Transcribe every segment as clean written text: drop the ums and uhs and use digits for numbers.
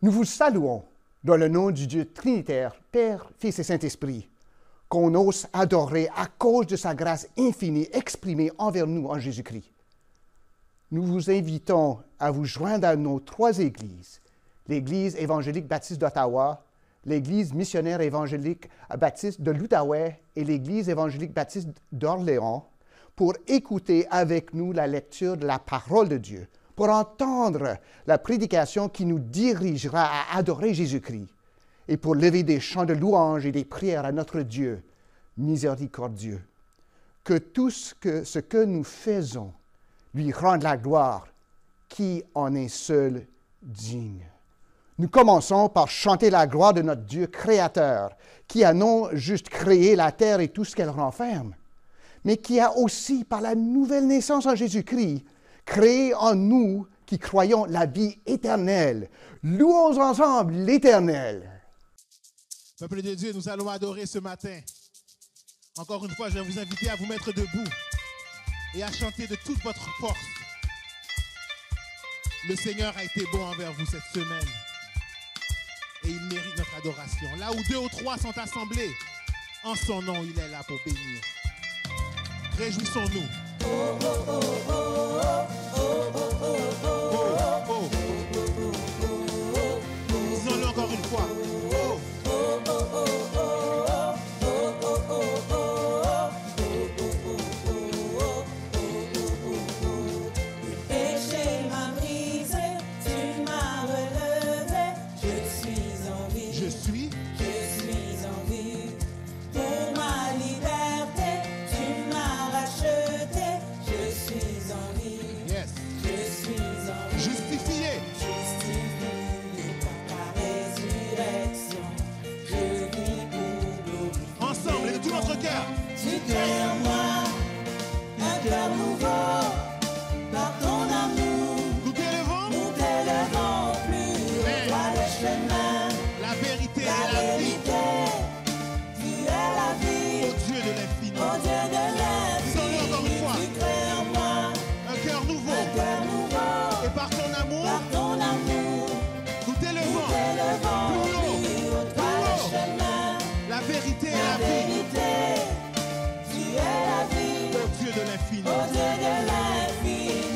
Nous vous saluons dans le nom du Dieu Trinitaire, Père, Fils et Saint-Esprit, qu'on ose adorer à cause de sa grâce infinie exprimée envers nous en Jésus-Christ. Nous vous invitons à vous joindre à nos 3 églises, l'Église évangélique baptiste d'Ottawa, l'Église missionnaire évangélique baptiste de l'Outaouais et l'Église évangélique baptiste d'Orléans, pour écouter avec nous la lecture de la parole de Dieu, pour entendre la prédication qui nous dirigera à adorer Jésus-Christ et pour lever des chants de louange et des prières à notre Dieu miséricordieux. Que tout ce que nous faisons lui rende la gloire qui en est seul digne. Nous commençons par chanter la gloire de notre Dieu créateur, qui a non juste créé la terre et tout ce qu'elle renferme, mais qui a aussi, par la nouvelle naissance en Jésus-Christ, créé en nous qui croyons la vie éternelle. Louons ensemble l'Éternel. Peuple de Dieu, nous allons adorer ce matin. Encore une fois, je vais vous inviter à vous mettre debout et à chanter de toute votre force. Le Seigneur a été bon envers vous cette semaine et il mérite notre adoration. Là où 2 ou 3 sont assemblés, en son nom, il est là pour bénir. Réjouissons-nous. Oh, oh, oh, oh, oh, oh, oh, oh, oh, oh. Disons-le encore une fois.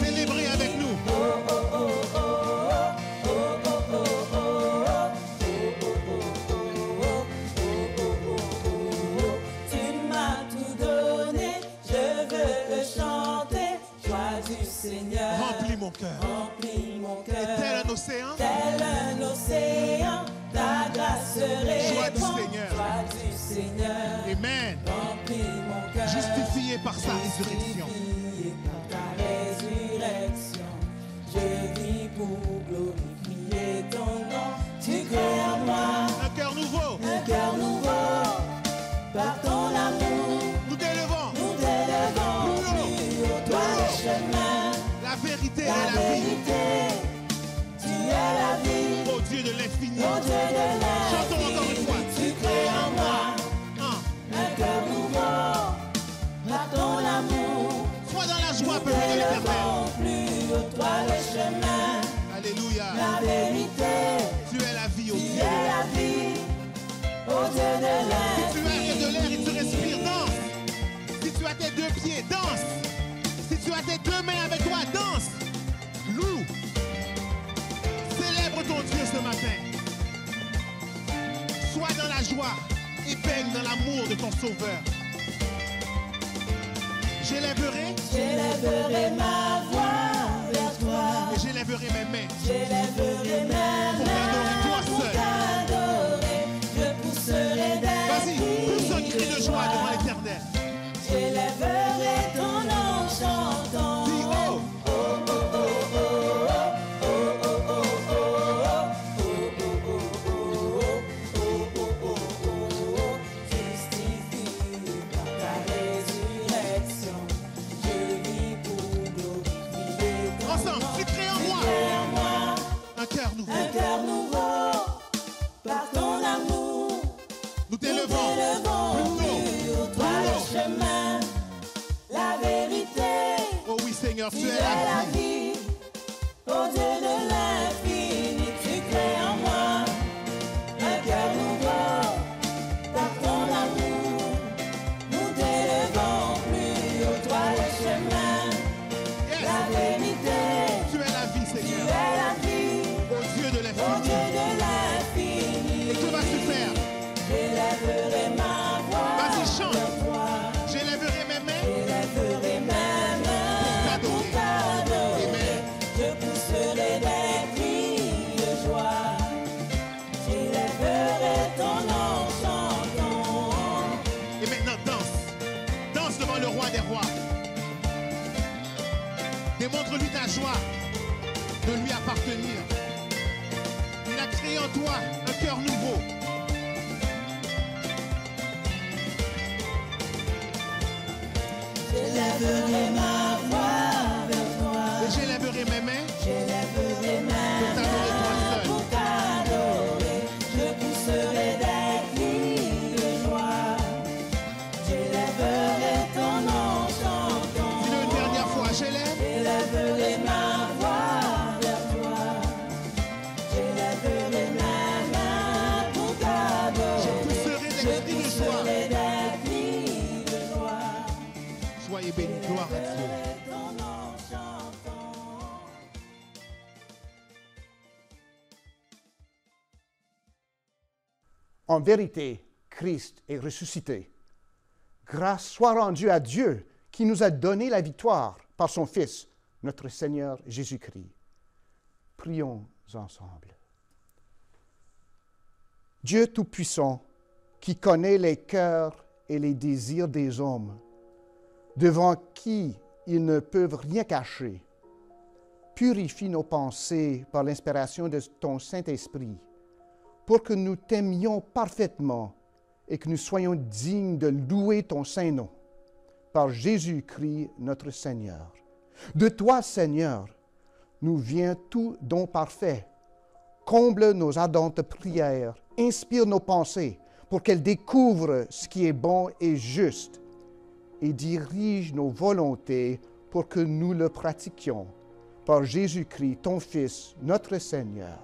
Célébrez avec nous. Tu m'as tout donné, je veux le chanter. Joie du Seigneur remplis mon cœur. Et tel un océan, ta grâce répand. Joie du Seigneur. Amen. Remplis mon cœur. Justifié par sa résurrection. Ta résurrection, je vis pour glorifier ton nom. Tu crées en moi un cœur nouveau, par ton amour. Nous t'élevons, plus haut, toi le chemin, la vérité et la vérité. Tu es la vie, ô Dieu de l'infini. Chantons encore une fois. Tu crées en moi un cœur nouveau, par ton amour. Sois dans la joie, peuple de l'Éternel. Plus haut, toi le chemin. Alléluia. La vérité. Tu es la vie, ô Dieu. Tu es la vie, ô Dieu de l'air. Si tu as de l'air et tu respires, danse. Si tu as tes 2 pieds, danse. Si tu as tes 2 mains avec toi, danse. Loue. Célèbre ton Dieu ce matin. Sois dans la joie et baigne dans l'amour de ton Sauveur. J'élèverai ma voix vers toi. Et j'élèverai mes mains. J'élèverai mes mains pour t'adorer toi seul. Je pousserai des Vas-y, pousse un cri de joie devant l'Éternel. J'élèverai ton nom chantant. Dis oh. Un cœur nouveau, par ton amour. Nous t'élevons Plus haut, toi le chemin, la vérité. Oh oui Seigneur, tu es la vie. Ô Dieu de l'infini, tu crées en moi joie, un cœur nouveau. J'élèverai ma voix vers toi. Et j'élèverai mes mains J'élèverai ma pour t'adorer toi seul. pour t'adorer. Je pousserai des cris de joie. J'élèverai ton nom chantant. Dis-le une dernière fois, j'élève. J'élèverai ma voix vers toi. J'élèverai ma main pour t'adorer. Je pousserai des cris de joie. Pousserai des cris de joie. Soyez bénis, gloire à Dieu. Ton nom chantant. En vérité, Christ est ressuscité. Grâce soit rendue à Dieu qui nous a donné la victoire par son Fils, notre Seigneur Jésus-Christ. Prions ensemble. Dieu Tout-Puissant, qui connaît les cœurs et les désirs des hommes, devant qui ils ne peuvent rien cacher, purifie nos pensées par l'inspiration de ton Saint-Esprit, pour que nous t'aimions parfaitement et que nous soyons dignes de louer ton saint nom, par Jésus-Christ notre Seigneur. De toi, Seigneur, nous vient tout don parfait. Comble nos ardentes prières, inspire nos pensées pour qu'elles découvrent ce qui est bon et juste, et dirige nos volontés pour que nous le pratiquions. Par Jésus-Christ, ton Fils, notre Seigneur.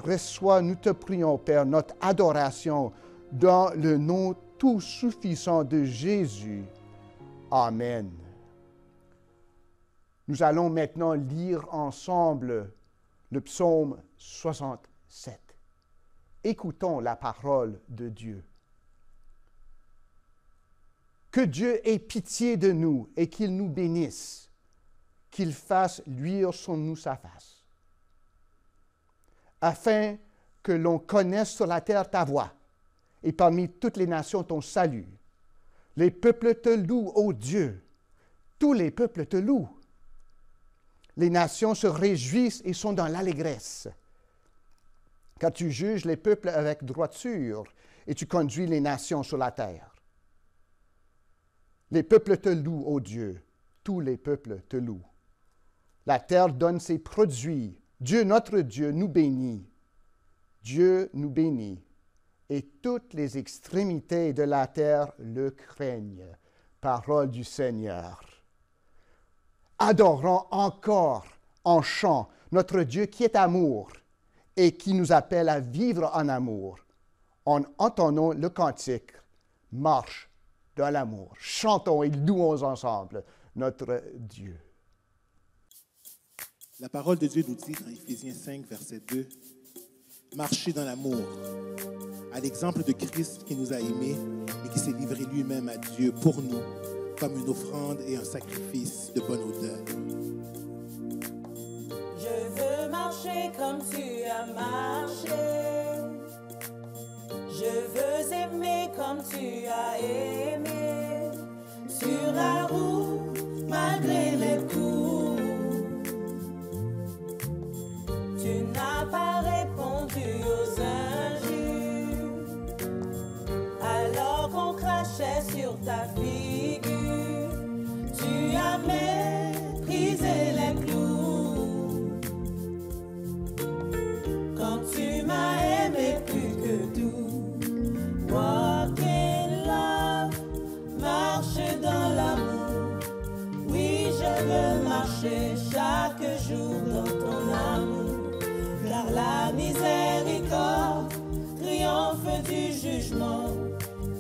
Reçois, nous te prions, Père, notre adoration dans le nom tout suffisant de Jésus. Amen. Nous allons maintenant lire ensemble le psaume 67. Écoutons la parole de Dieu. Que Dieu ait pitié de nous et qu'il nous bénisse, qu'il fasse luire sur nous sa face, afin que l'on connaisse sur la terre ta voie et parmi toutes les nations ton salut. Les peuples te louent, ô Dieu, tous les peuples te louent. Les nations se réjouissent et sont dans l'allégresse. Car tu juges les peuples avec droiture et tu conduis les nations sur la terre. Les peuples te louent, ô Dieu, tous les peuples te louent. La terre donne ses produits. Dieu, notre Dieu, nous bénit. Dieu nous bénit, et toutes les extrémités de la terre le craignent. Parole du Seigneur. Adorons encore en chant notre Dieu qui est amour et qui nous appelle à vivre en amour. En entendant le cantique, marche dans l'amour. Chantons et louons ensemble notre Dieu. La parole de Dieu nous dit dans Éphésiens 5, verset 2, « Marchez dans l'amour, à l'exemple de Christ qui nous a aimés et qui s'est livré lui-même à Dieu pour nous, comme une offrande et un sacrifice de bonne odeur. » Je veux marcher comme tu as marché. Je veux aimer comme tu as aimé. Sur la route, malgré les coups. Tu n'as pas répondu aux injures. Alors qu'on crachait sur ta figure. Tu as méprisé les clous. Quand tu m'as aimé plus que tout. Walk in love, marche dans l'amour. Oui, je veux marcher chaque jour dans ton amour. Car la miséricorde triomphe du jugement,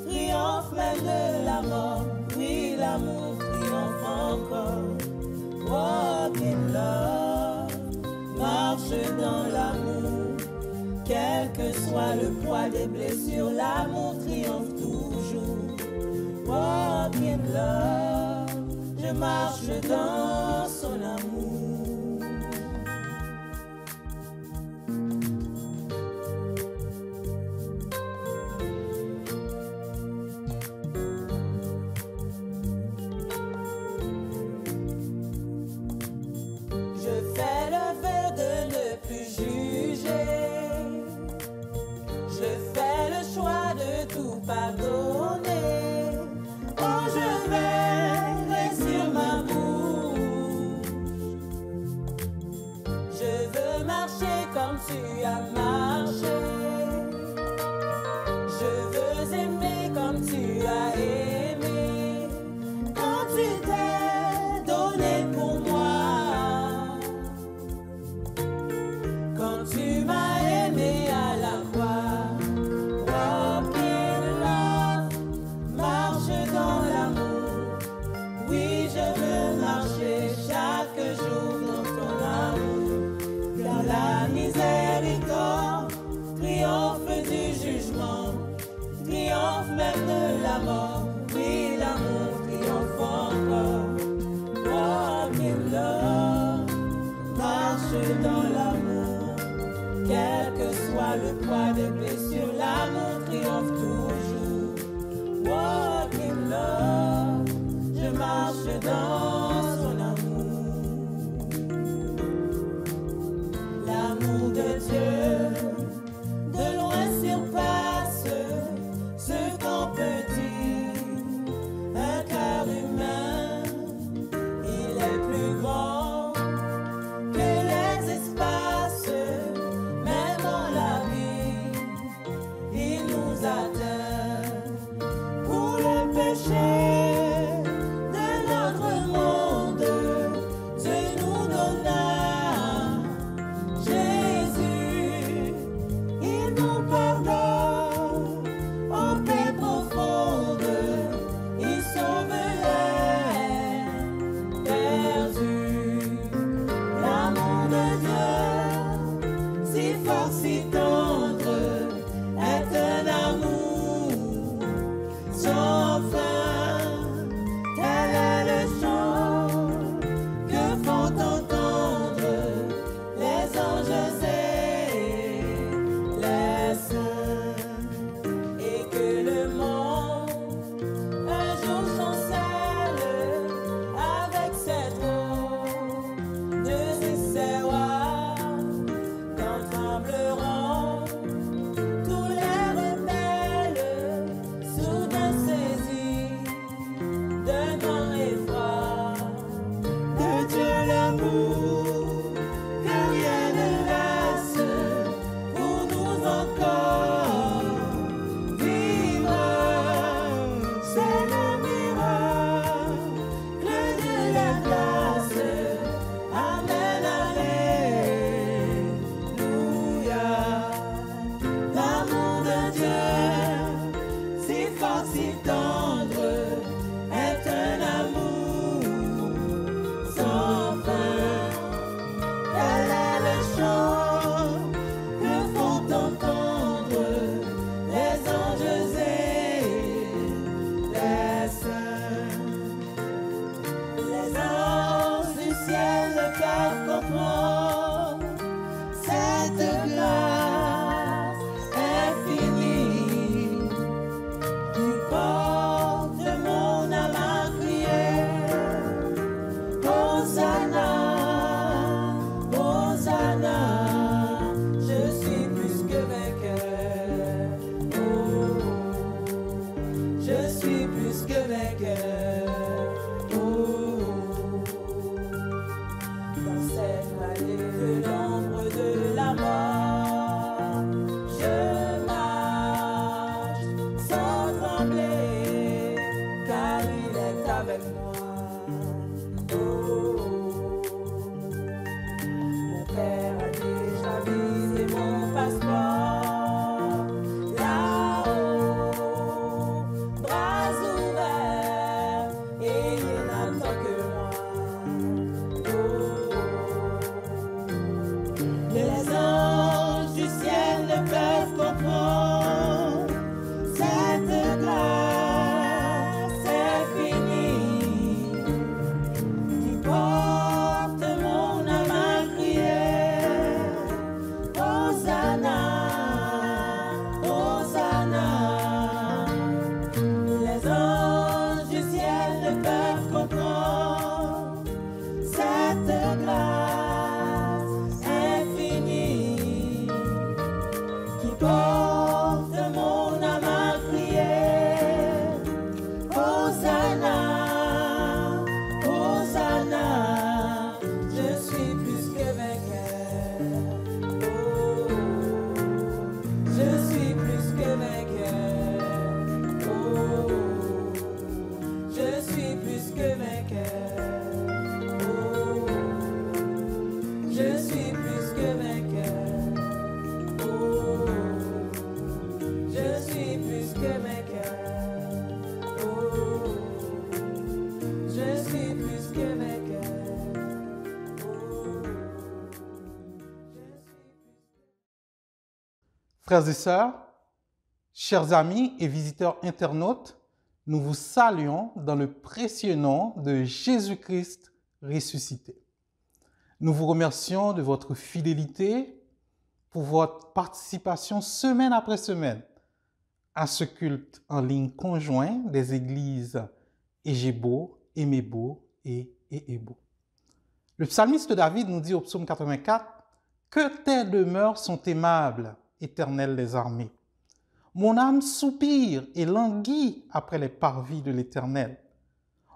triomphe même de la mort. Oui, l'amour triomphe encore. Walk in love, marche dans l'amour. Quel que soit le poids des blessures, l'amour triomphe toujours. Walk in love, je marche dans son amour. Je fais le vœu de ne plus juger. pardonner. Oh, je vais sur ma bouche. Je veux marcher comme tu as marché. Je veux aimer comme tu as aimé. Quand tu t'es donné pour moi. Quand tu m'as aimé à la croix. Walk in love, marche dans l'amour. Oui, je veux marcher chaque jour dans ton amour. Car la miséricorde triomphe du jugement, triomphe même de la mort. Oui, l'amour triomphe encore. Walk in love, marche dans l'amour. Quel que soit le poids des blessures, l'amour triomphe toujours. Walk in love, je marche dans son amour. L'amour de Dieu, de loin surpasse ce qu'on peut dire. Un cœur humain, il est plus grand que les espaces, même en la vie, il nous atteint. Pour le péché de notre monde, Dieu nous donna Jésus. Il nous pardonne en paix profonde, il sauve les perdus. L'amour de Dieu, si fort, si tendre, est un amour que mes cœurs. Oh, je suis plus que mes cœurs. Oh, je suis plus. Frères et sœurs, chers amis et visiteurs internautes, nous vous saluons dans le précieux nom de Jésus-Christ ressuscité. Nous vous remercions de votre fidélité pour votre participation semaine après semaine à ce culte en ligne conjoint des églises Égébo, Émébo et Éhébo. Le psalmiste David nous dit au psaume 84 « Que tes demeures sont aimables, Éternel des armées. Mon âme soupire et languit après les parvis de l'Éternel.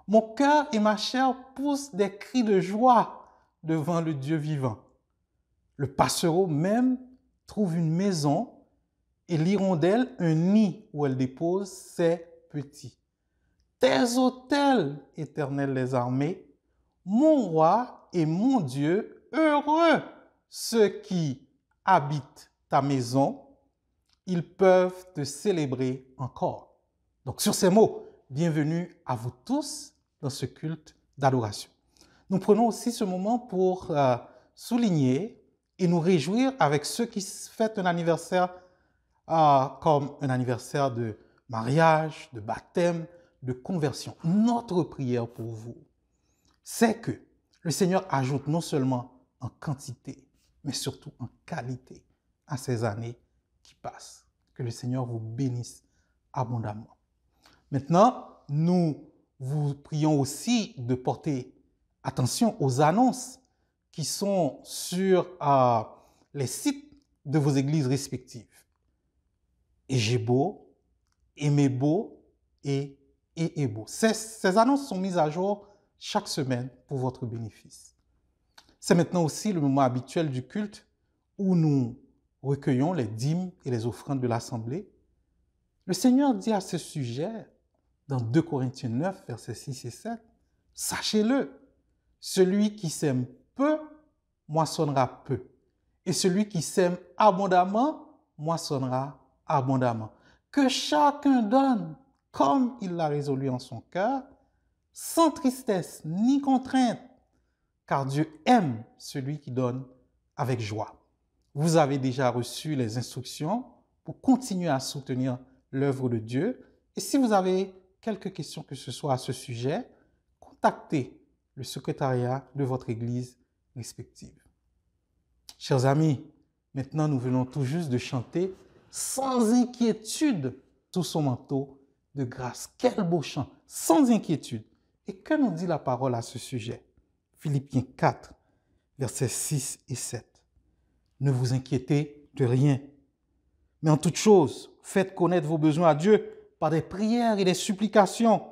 Mon cœur et ma chair poussent des cris de joie devant le Dieu vivant. Le passereau même trouve une maison et l'hirondelle un nid où elle dépose ses petits. Tes autels, Éternel des armées, mon roi et mon Dieu, heureux ceux qui habitent ta maison, ils peuvent te célébrer encore. Donc sur ces mots, bienvenue à vous tous dans ce culte d'adoration. Nous prenons aussi ce moment pour souligner et nous réjouir avec ceux qui fêtent un anniversaire comme un anniversaire de mariage, de baptême, de conversion. Notre prière pour vous, c'est que le Seigneur ajoute non seulement en quantité, mais surtout en qualité à ces années qui passent. Que le Seigneur vous bénisse abondamment. Maintenant, nous vous prions aussi de porter attention aux annonces qui sont sur les sites de vos églises respectives. Égébo, Émébo et Éhébo. Ces annonces sont mises à jour chaque semaine pour votre bénéfice. C'est maintenant aussi le moment habituel du culte où nous recueillons les dîmes et les offrandes de l'Assemblée. Le Seigneur dit à ce sujet, dans 2 Corinthiens 9, versets 6 et 7, « Sachez-le, celui qui sème peu, moissonnera peu. Et celui qui sème abondamment, moissonnera abondamment. Que chacun donne comme il l'a résolu en son cœur, sans tristesse ni contrainte, car Dieu aime celui qui donne avec joie. » Vous avez déjà reçu les instructions pour continuer à soutenir l'œuvre de Dieu. Et si vous avez quelques questions que ce soit à ce sujet, contactez le secrétariat de votre église respective. Chers amis, maintenant nous venons tout juste de chanter « Sans inquiétude sous son manteau de grâce ». Quel beau chant, sans inquiétude. Et que nous dit la parole à ce sujet? Philippiens 4, versets 6 et 7. Ne vous inquiétez de rien, mais en toute chose, faites connaître vos besoins à Dieu par des prières et des supplications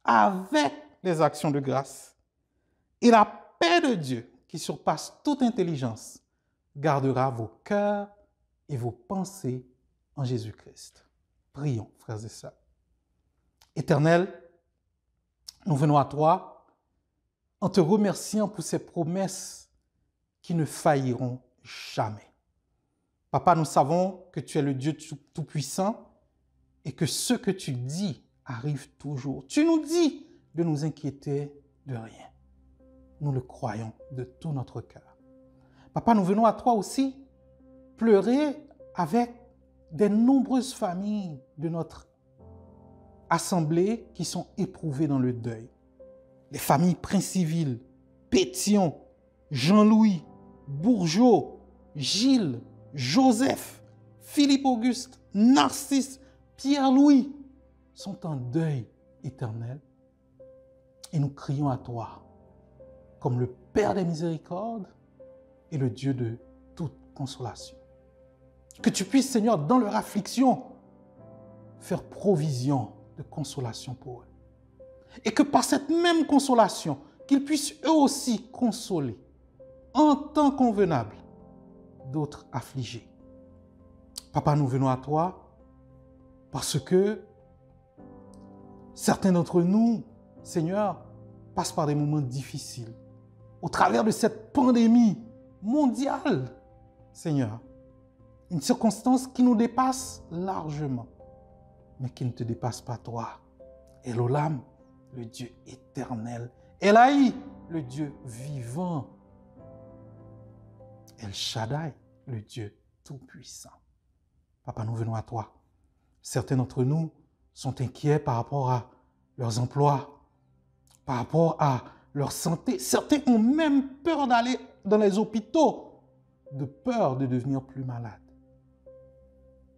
avec des actions de grâce. Et la paix de Dieu, qui surpasse toute intelligence, gardera vos cœurs et vos pensées en Jésus-Christ. Prions, frères et sœurs. Éternel, nous venons à toi en te remerciant pour ces promesses qui ne failliront jamais. Papa, nous savons que tu es le Dieu tout-puissant et que ce que tu dis arrive toujours. Tu nous dis de nous inquiéter de rien. Nous le croyons de tout notre cœur. Papa, nous venons à toi aussi pleurer avec des nombreuses familles de notre assemblée qui sont éprouvées dans le deuil. Les familles Prince-Civil, Pétion, Jean-Louis, Bourgeot, Gilles, Joseph, Philippe-Auguste, Narcisse, Pierre-Louis sont en deuil éternel. Et nous crions à toi comme le Père des miséricordes et le Dieu de toute consolation. Que tu puisses, Seigneur, dans leur affliction, faire provision de consolation pour eux. Et que par cette même consolation, qu'ils puissent eux aussi consoler en temps convenable d'autres affligés. Papa, nous venons à toi parce que certains d'entre nous, Seigneur, passent par des moments difficiles. Au travers de cette pandémie mondiale, Seigneur, une circonstance qui nous dépasse largement. mais qui ne te dépasse pas toi. Elolam, le Dieu éternel. Elaï, le Dieu vivant. El Shaddai, le Dieu tout-puissant. Papa, nous venons à toi. Certains d'entre nous sont inquiets par rapport à leurs emplois, par rapport à leur santé. Certains ont même peur d'aller dans les hôpitaux, de peur de devenir plus malades.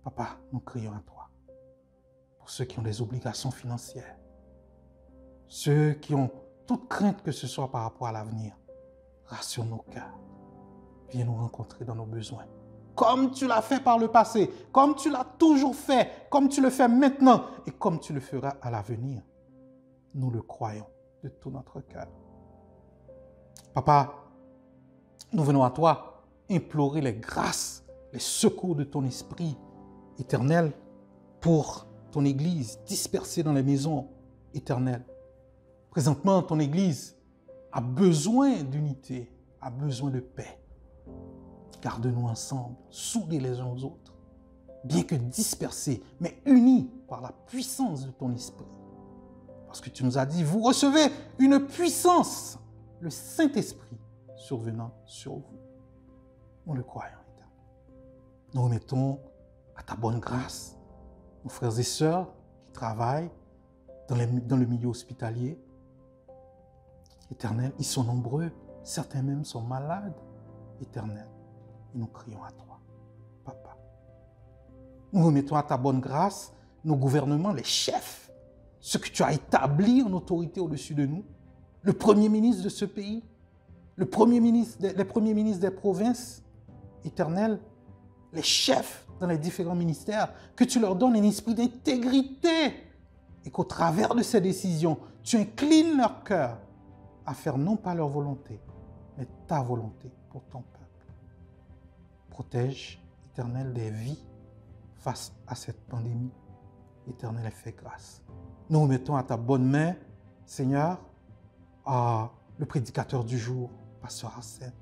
Papa, nous crions à toi. Pour ceux qui ont des obligations financières, ceux qui ont toute crainte que ce soit par rapport à l'avenir, rassure nos cœurs. Viens nous rencontrer dans nos besoins. Comme tu l'as fait par le passé, comme tu l'as toujours fait, comme tu le fais maintenant et comme tu le feras à l'avenir. Nous le croyons de tout notre cœur. Papa, nous venons à toi implorer les grâces, les secours de ton esprit éternel pour ton Église dispersée dans les maisons éternelles. Présentement, ton Église a besoin d'unité, a besoin de paix. Garde-nous ensemble, soudés les uns aux autres, bien que dispersés, mais unis par la puissance de ton esprit. Parce que tu nous as dit, vous recevez une puissance, le Saint-Esprit survenant sur vous. Nous le croyons, Éternel. Nous remettons à ta bonne grâce nos frères et sœurs qui travaillent dans le milieu hospitalier. Éternel, ils sont nombreux, certains même sont malades. Éternel, et nous crions à toi, Papa. Nous remettons à ta bonne grâce nos gouvernements, les chefs, ceux que tu as établis en autorité au-dessus de nous, le premier ministre de ce pays, les premiers ministres des provinces, Éternel, les chefs dans les différents ministères, que tu leur donnes un esprit d'intégrité et qu'au travers de ces décisions, tu inclines leur cœur à faire non pas leur volonté, mais ta volonté pour ton peuple. Protège, Éternel, des vies face à cette pandémie. Éternel, fais grâce. Nous remettons à ta bonne main, Seigneur, le prédicateur du jour, Pasteur Arsène.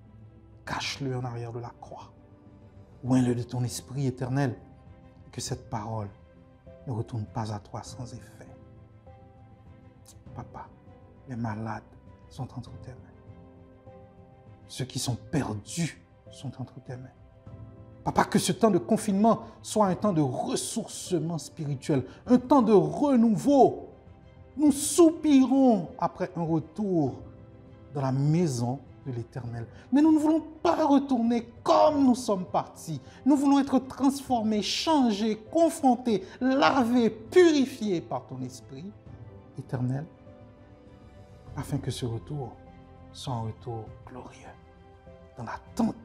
Cache-le en arrière de la croix. Oins-le de ton esprit éternel, et que cette parole ne retourne pas à toi sans effet. Papa, les malades sont entre tes mains. Ceux qui sont perdus sont entre tes mains. Papa, que ce temps de confinement soit un temps de ressourcement spirituel, un temps de renouveau. Nous soupirons après un retour dans la maison de l'Éternel. Mais nous ne voulons pas retourner comme nous sommes partis. Nous voulons être transformés, changés, confrontés, lavés, purifiés par ton esprit éternel, afin que ce retour soit un retour glorieux, dans l'attente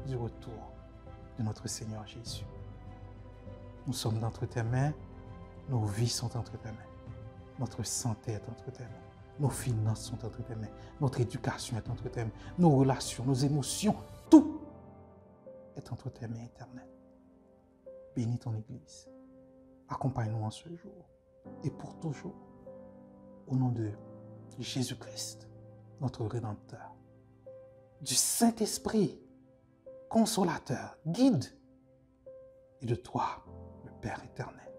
du retour de notre Seigneur Jésus. Nous sommes entre tes mains, nos vies sont entre tes mains, notre santé est entre tes mains, nos finances sont entre tes mains, notre éducation est entre tes mains, nos relations, nos émotions, tout est entre tes mains éternelles. Bénis ton Église, accompagne-nous en ce jour et pour toujours, au nom de Jésus-Christ, notre Rédempteur, du Saint-Esprit, consolateur, guide, et de toi, le Père éternel,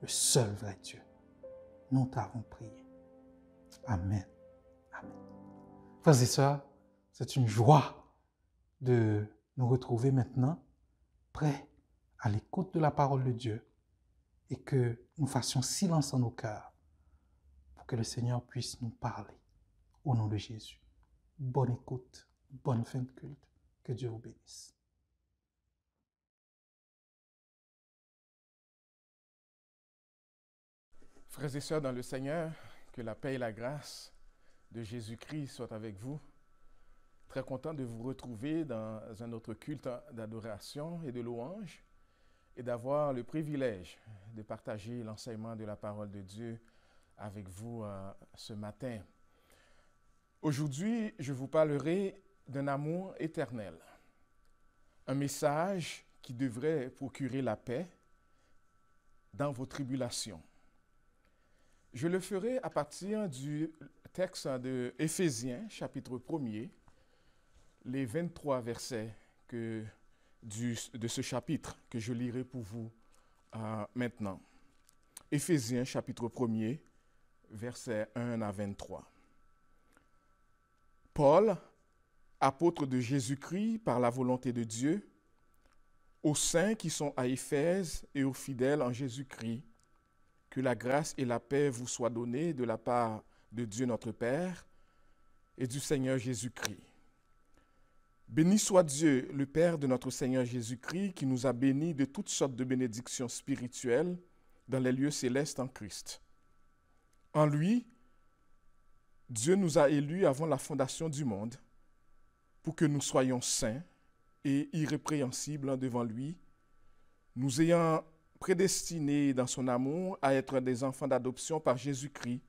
le seul vrai Dieu. Nous t'avons prié. Amen. Amen. Frères et sœurs, c'est une joie de nous retrouver maintenant, prêts à l'écoute de la parole de Dieu et que nous fassions silence en nos cœurs pour que le Seigneur puisse nous parler au nom de Jésus. Bonne écoute, bonne fin de culte. Que Dieu vous bénisse. Frères et sœurs dans le Seigneur, que la paix et la grâce de Jésus-Christ soient avec vous. Très content de vous retrouver dans un autre culte d'adoration et de louange et d'avoir le privilège de partager l'enseignement de la parole de Dieu avec vous ce matin. Aujourd'hui, je vous parlerai d'un amour éternel, un message qui devrait procurer la paix dans vos tribulations. Je le ferai à partir du texte de Éphésiens, chapitre 1er, les 23 versets de ce chapitre que je lirai pour vous maintenant. Éphésiens chapitre 1er, versets 1 à 23. Paul, apôtre de Jésus-Christ par la volonté de Dieu, aux saints qui sont à Éphèse et aux fidèles en Jésus-Christ, que la grâce et la paix vous soient données de la part de Dieu notre Père et du Seigneur Jésus-Christ. Béni soit Dieu, le Père de notre Seigneur Jésus-Christ, qui nous a bénis de toutes sortes de bénédictions spirituelles dans les lieux célestes en Christ. En lui, Dieu nous a élus avant la fondation du monde pour que nous soyons saints et irrépréhensibles devant lui, nous ayant prédestinés dans son amour à être des enfants d'adoption par Jésus-Christ,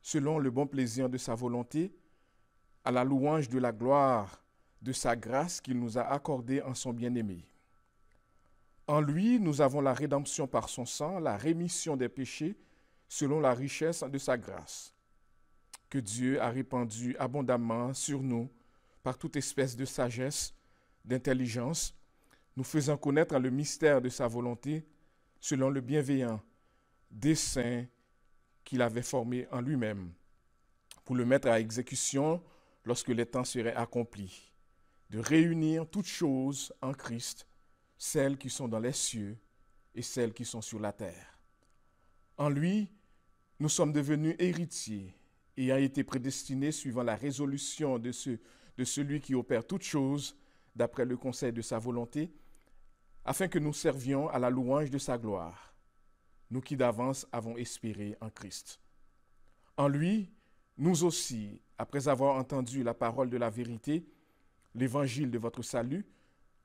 selon le bon plaisir de sa volonté, à la louange de la gloire de sa grâce qu'il nous a accordée en son bien-aimé. En lui, nous avons la rédemption par son sang, la rémission des péchés, selon la richesse de sa grâce, que Dieu a répandue abondamment sur nous par toute espèce de sagesse, d'intelligence, nous faisant connaître le mystère de sa volonté, selon le bienveillant dessein qu'il avait formé en lui-même, pour le mettre à exécution lorsque les temps seraient accomplis, de réunir toutes choses en Christ, celles qui sont dans les cieux et celles qui sont sur la terre. En lui, nous sommes devenus héritiers, ayant été prédestinés suivant la résolution de celui qui opère toutes choses d'après le conseil de sa volonté, afin que nous servions à la louange de sa gloire, nous qui d'avance avons espéré en Christ. En lui, nous aussi, après avoir entendu la parole de la vérité, l'évangile de votre salut,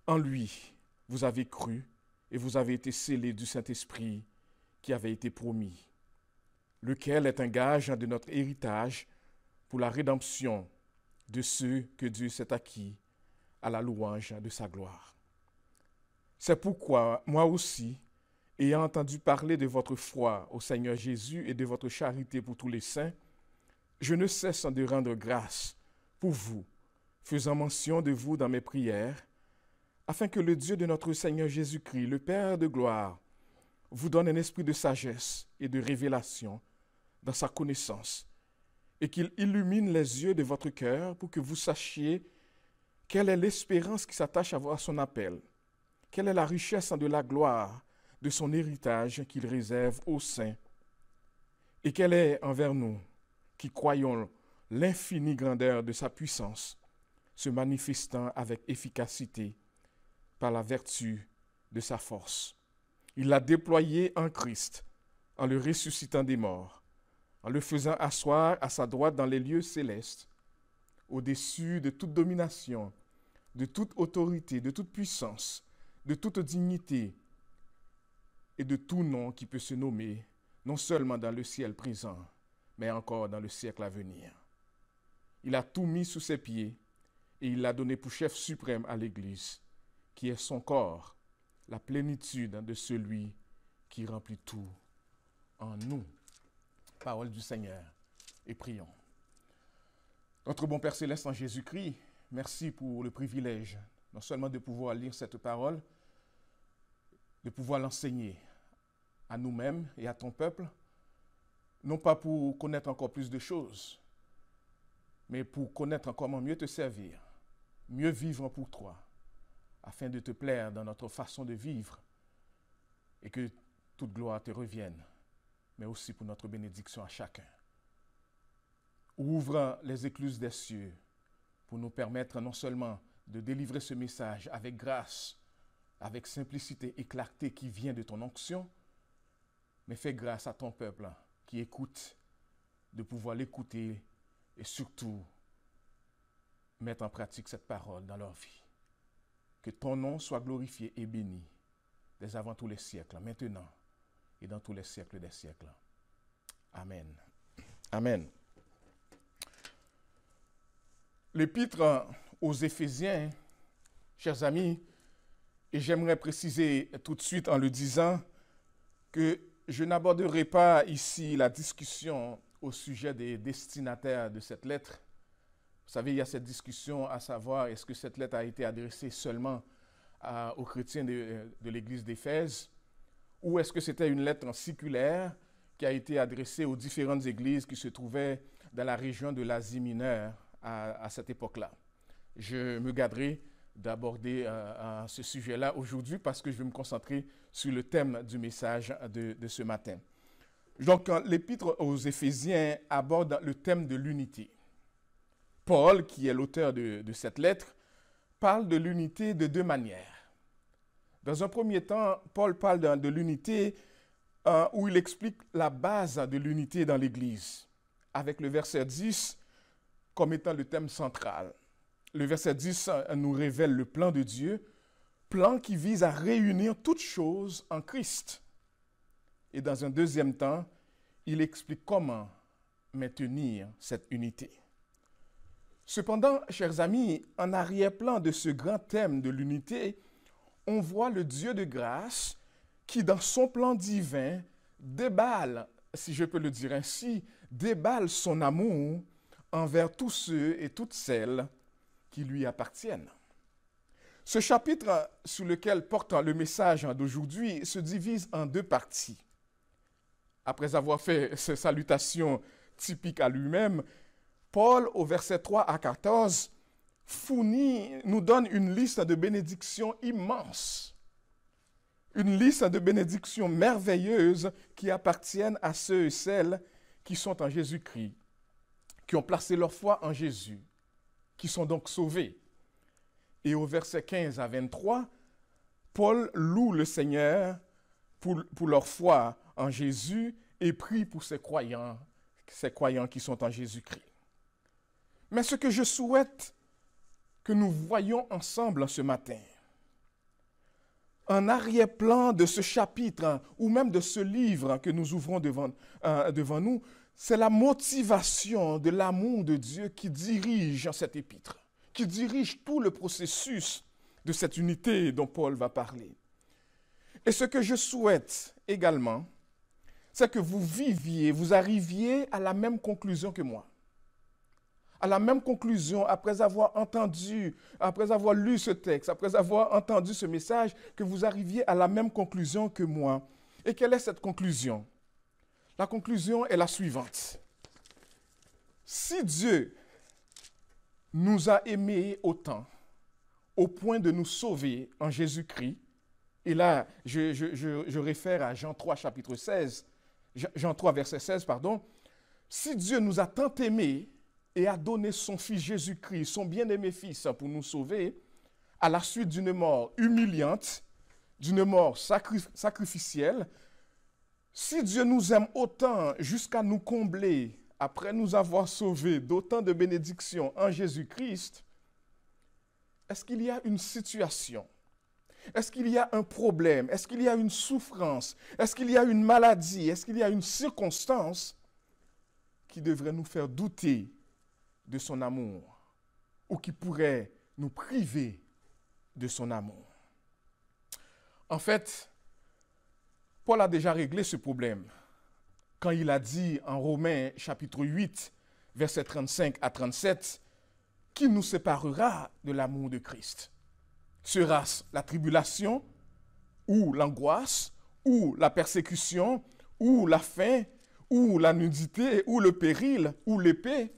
en lui, vous avez cru et vous avez été scellés du Saint-Esprit qui avait été promis, lequel est un gage de notre héritage pour la rédemption de ceux que Dieu s'est acquis à la louange de sa gloire. C'est pourquoi, moi aussi, ayant entendu parler de votre foi au Seigneur Jésus et de votre charité pour tous les saints, je ne cesse de rendre grâce pour vous, faisant mention de vous dans mes prières, afin que le Dieu de notre Seigneur Jésus-Christ, le Père de gloire, vous donne un esprit de sagesse et de révélation dans sa connaissance, et qu'il illumine les yeux de votre cœur pour que vous sachiez quelle est l'espérance qui s'attache à son appel, quelle est la richesse de la gloire de son héritage qu'il réserve aux saints, et quelle est envers nous qui croyons l'infinie grandeur de sa puissance, se manifestant avec efficacité par la vertu de sa force. Il l'a déployé en Christ, en le ressuscitant des morts, en le faisant asseoir à sa droite dans les lieux célestes, au-dessus de toute domination, de toute autorité, de toute puissance, de toute dignité et de tout nom qui peut se nommer, non seulement dans le ciel présent, mais encore dans le siècle à venir. Il a tout mis sous ses pieds et il l'a donné pour chef suprême à l'Église, qui est son corps, la plénitude de celui qui remplit tout en nous. Parole du Seigneur, et prions. Notre bon Père Céleste en Jésus-Christ, merci pour le privilège, non seulement de pouvoir lire cette parole, de pouvoir l'enseigner à nous-mêmes et à ton peuple, non pas pour connaître encore plus de choses, mais pour connaître comment mieux te servir, mieux vivre pour toi, afin de te plaire dans notre façon de vivre et que toute gloire te revienne, mais aussi pour notre bénédiction à chacun. Ouvre les écluses des cieux pour nous permettre non seulement de délivrer ce message avec grâce, avec simplicité et clarté qui vient de ton onction, mais fais grâce à ton peuple qui écoute, de pouvoir l'écouter et surtout mettre en pratique cette parole dans leur vie. Que ton nom soit glorifié et béni dès avant tous les siècles, maintenant et dans tous les siècles des siècles. Amen. Amen. L'épître aux Éphésiens, chers amis, et j'aimerais préciser tout de suite en le disant que je n'aborderai pas ici la discussion au sujet des destinataires de cette lettre. Vous savez, il y a cette discussion à savoir est-ce que cette lettre a été adressée seulement aux chrétiens de l'Église d'Éphèse ou est-ce que c'était une lettre circulaire qui a été adressée aux différentes églises qui se trouvaient dans la région de l'Asie mineure à cette époque-là? Je me garderai d'aborder ce sujet-là aujourd'hui parce que je vais me concentrer sur le thème du message de ce matin. Donc, l'Épître aux Éphésiens aborde le thème de l'unité. Paul, qui est l'auteur de cette lettre, parle de l'unité de deux manières. Dans un premier temps, Paul parle de l'unité où il explique la base de l'unité dans l'Église, avec le verset 10 comme étant le thème central. Le verset 10 nous révèle le plan de Dieu, plan qui vise à réunir toutes choses en Christ. Et dans un deuxième temps, il explique comment maintenir cette unité. Cependant, chers amis, en arrière-plan de ce grand thème de l'unité, on voit le Dieu de grâce qui, dans son plan divin, déballe, si je peux le dire ainsi, déballe son amour envers tous ceux et toutes celles qui lui appartiennent. Ce chapitre sur lequel porte le message d'aujourd'hui se divise en deux parties. Après avoir fait ses salutations typiques à lui-même, Paul, au verset 3 à 14, nous donne une liste de bénédictions immenses. Une liste de bénédictions merveilleuses qui appartiennent à ceux et celles qui sont en Jésus-Christ, qui ont placé leur foi en Jésus, qui sont donc sauvés. Et au verset 15 à 23, Paul loue le Seigneur pour leur foi en Jésus et prie pour ces croyants qui sont en Jésus-Christ. Mais ce que je souhaite que nous voyons ensemble ce matin, en arrière-plan de ce chapitre ou même de ce livre que nous ouvrons devant nous, c'est la motivation de l'amour de Dieu qui dirige cet épître, qui dirige tout le processus de cette unité dont Paul va parler. Et ce que je souhaite également, c'est que vous arriviez à la même conclusion que moi. À la même conclusion, après avoir lu ce texte, après avoir entendu ce message, que vous arriviez à la même conclusion que moi. Et quelle est cette conclusion? La conclusion est la suivante. Si Dieu nous a aimés autant, au point de nous sauver en Jésus-Christ, et là, je réfère à Jean 3, chapitre 16, Jean 3, verset 16, pardon. Si Dieu nous a tant aimés et a donné son Fils Jésus-Christ, son bien-aimé Fils, pour nous sauver, à la suite d'une mort humiliante, d'une mort sacrificielle, si Dieu nous aime autant jusqu'à nous combler, après nous avoir sauvés d'autant de bénédictions en Jésus-Christ, est-ce qu'il y a une situation? Est-ce qu'il y a un problème? Est-ce qu'il y a une souffrance? Est-ce qu'il y a une maladie? Est-ce qu'il y a une circonstance qui devrait nous faire douter de son amour ou qui pourrait nous priver de son amour? En fait, Paul a déjà réglé ce problème quand il a dit en Romains chapitre 8, versets 35 à 37, « Qui nous séparera de l'amour de Christ? Sera-ce la tribulation, ou l'angoisse, ou la persécution, ou la faim, ou la nudité, ou le péril, ou l'épée?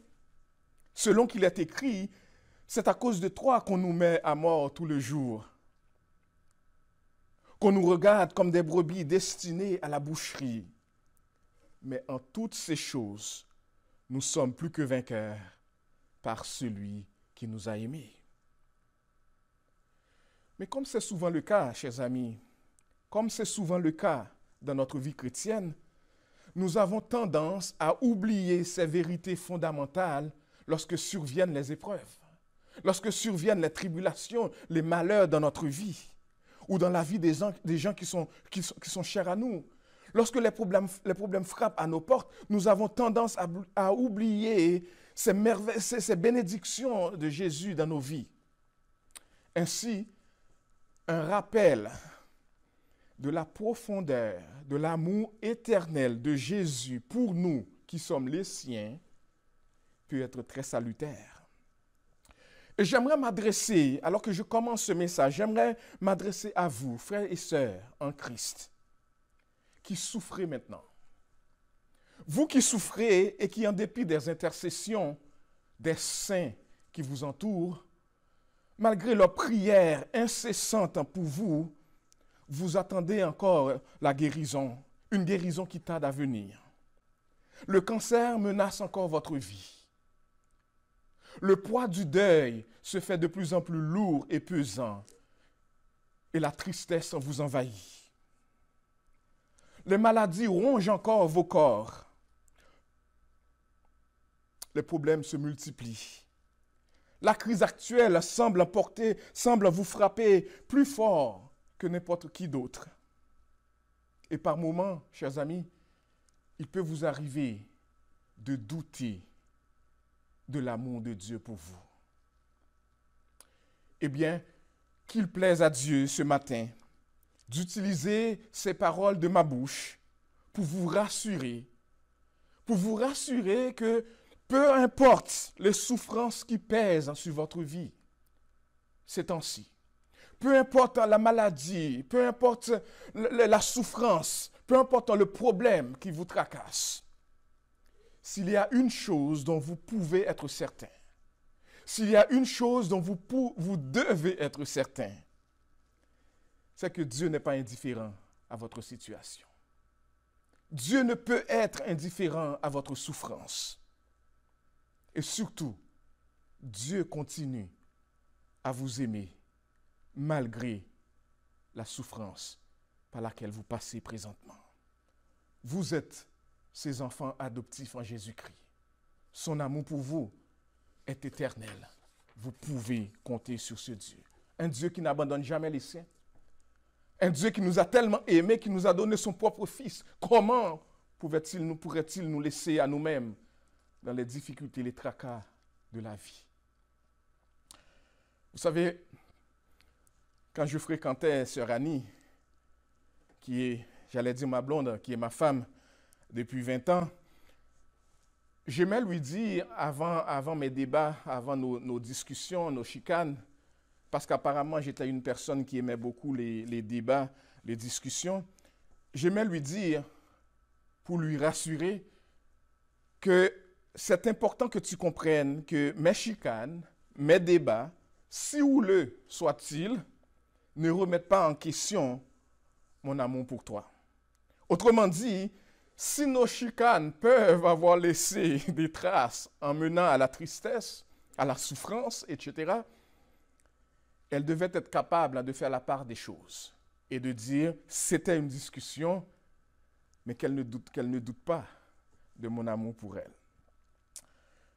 Selon qu'il est écrit, c'est à cause de toi qu'on nous met à mort tous les jours, qu'on nous regarde comme des brebis destinées à la boucherie. Mais en toutes ces choses, nous sommes plus que vainqueurs par celui qui nous a aimés. » Mais comme c'est souvent le cas, chers amis, comme c'est souvent le cas dans notre vie chrétienne, nous avons tendance à oublier ces vérités fondamentales lorsque surviennent les épreuves, lorsque surviennent les tribulations, les malheurs dans notre vie, ou dans la vie des gens qui sont chers à nous. Lorsque les problèmes frappent à nos portes, nous avons tendance à oublier ces bénédictions de Jésus dans nos vies. Ainsi, un rappel de la profondeur, de l'amour éternel de Jésus pour nous qui sommes les siens peut être très salutaire. Et j'aimerais m'adresser, alors que je commence ce message, j'aimerais m'adresser à vous, frères et sœurs en Christ, qui souffrez maintenant. Vous qui souffrez et qui, en dépit des intercessions des saints qui vous entourent, malgré leurs prières incessantes pour vous, vous attendez encore la guérison, une guérison qui tarde à venir. Le cancer menace encore votre vie. Le poids du deuil se fait de plus en plus lourd et pesant, et la tristesse vous envahit. Les maladies rongent encore vos corps. Les problèmes se multiplient. La crise actuelle semble vous frapper plus fort que n'importe qui d'autre. Et par moments, chers amis, il peut vous arriver de douter de l'amour de Dieu pour vous. Eh bien, qu'il plaise à Dieu ce matin d'utiliser ces paroles de ma bouche pour vous rassurer que peu importe les souffrances qui pèsent sur votre vie ces temps-ci, peu importe la maladie, peu importe la souffrance, peu importe le problème qui vous tracasse, s'il y a une chose dont vous pouvez être certain, s'il y a une chose dont vous devez être certain, c'est que Dieu n'est pas indifférent à votre situation. Dieu ne peut être indifférent à votre souffrance. Et surtout, Dieu continue à vous aimer malgré la souffrance par laquelle vous passez présentement. Vous êtes ses enfants adoptifs en Jésus-Christ. Son amour pour vous est éternel. Vous pouvez compter sur ce Dieu. Un Dieu qui n'abandonne jamais les siens. Un Dieu qui nous a tellement aimés, qui nous a donné son propre Fils. Comment pourrait-il nous laisser à nous-mêmes dans les difficultés, les tracas de la vie? Vous savez, quand je fréquentais Sœur Annie, qui est, j'allais dire ma blonde, qui est ma femme depuis 20 ans, j'aimais lui dire avant mes débats, avant nos discussions, nos chicanes, parce qu'apparemment j'étais une personne qui aimait beaucoup les débats, les discussions, j'aimais lui dire, pour lui rassurer, que c'est important que tu comprennes que mes chicanes, mes débats, si houleux soient-ils, ne remettent pas en question mon amour pour toi. Autrement dit, si nos chicanes peuvent avoir laissé des traces en menant à la tristesse, à la souffrance, etc., elles devaient être capables de faire la part des choses et de dire c'était une discussion, mais qu'elle ne doute pas de mon amour pour elle.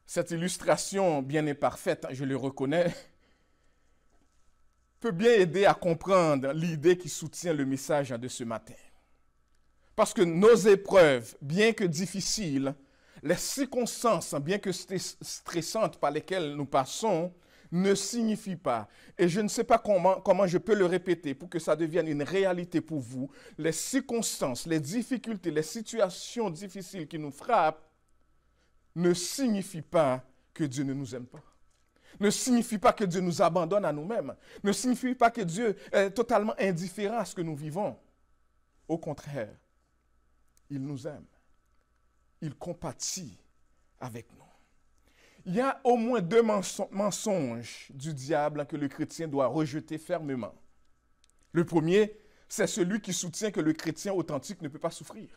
Cette illustration bien imparfaite, je le reconnais, peut bien aider à comprendre l'idée qui soutient le message de ce matin. Parce que nos épreuves, bien que difficiles, les circonstances, bien que stressantes par lesquelles nous passons, ne signifient pas, et je ne sais pas comment je peux le répéter pour que ça devienne une réalité pour vous, les circonstances, les difficultés, les situations difficiles qui nous frappent, ne signifie pas que Dieu ne nous aime pas. Ne signifie pas que Dieu nous abandonne à nous-mêmes. Ne signifie pas que Dieu est totalement indifférent à ce que nous vivons. Au contraire, il nous aime. Il compatit avec nous. Il y a au moins 2 mensonges du diable que le chrétien doit rejeter fermement. Le premier, c'est celui qui soutient que le chrétien authentique ne peut pas souffrir.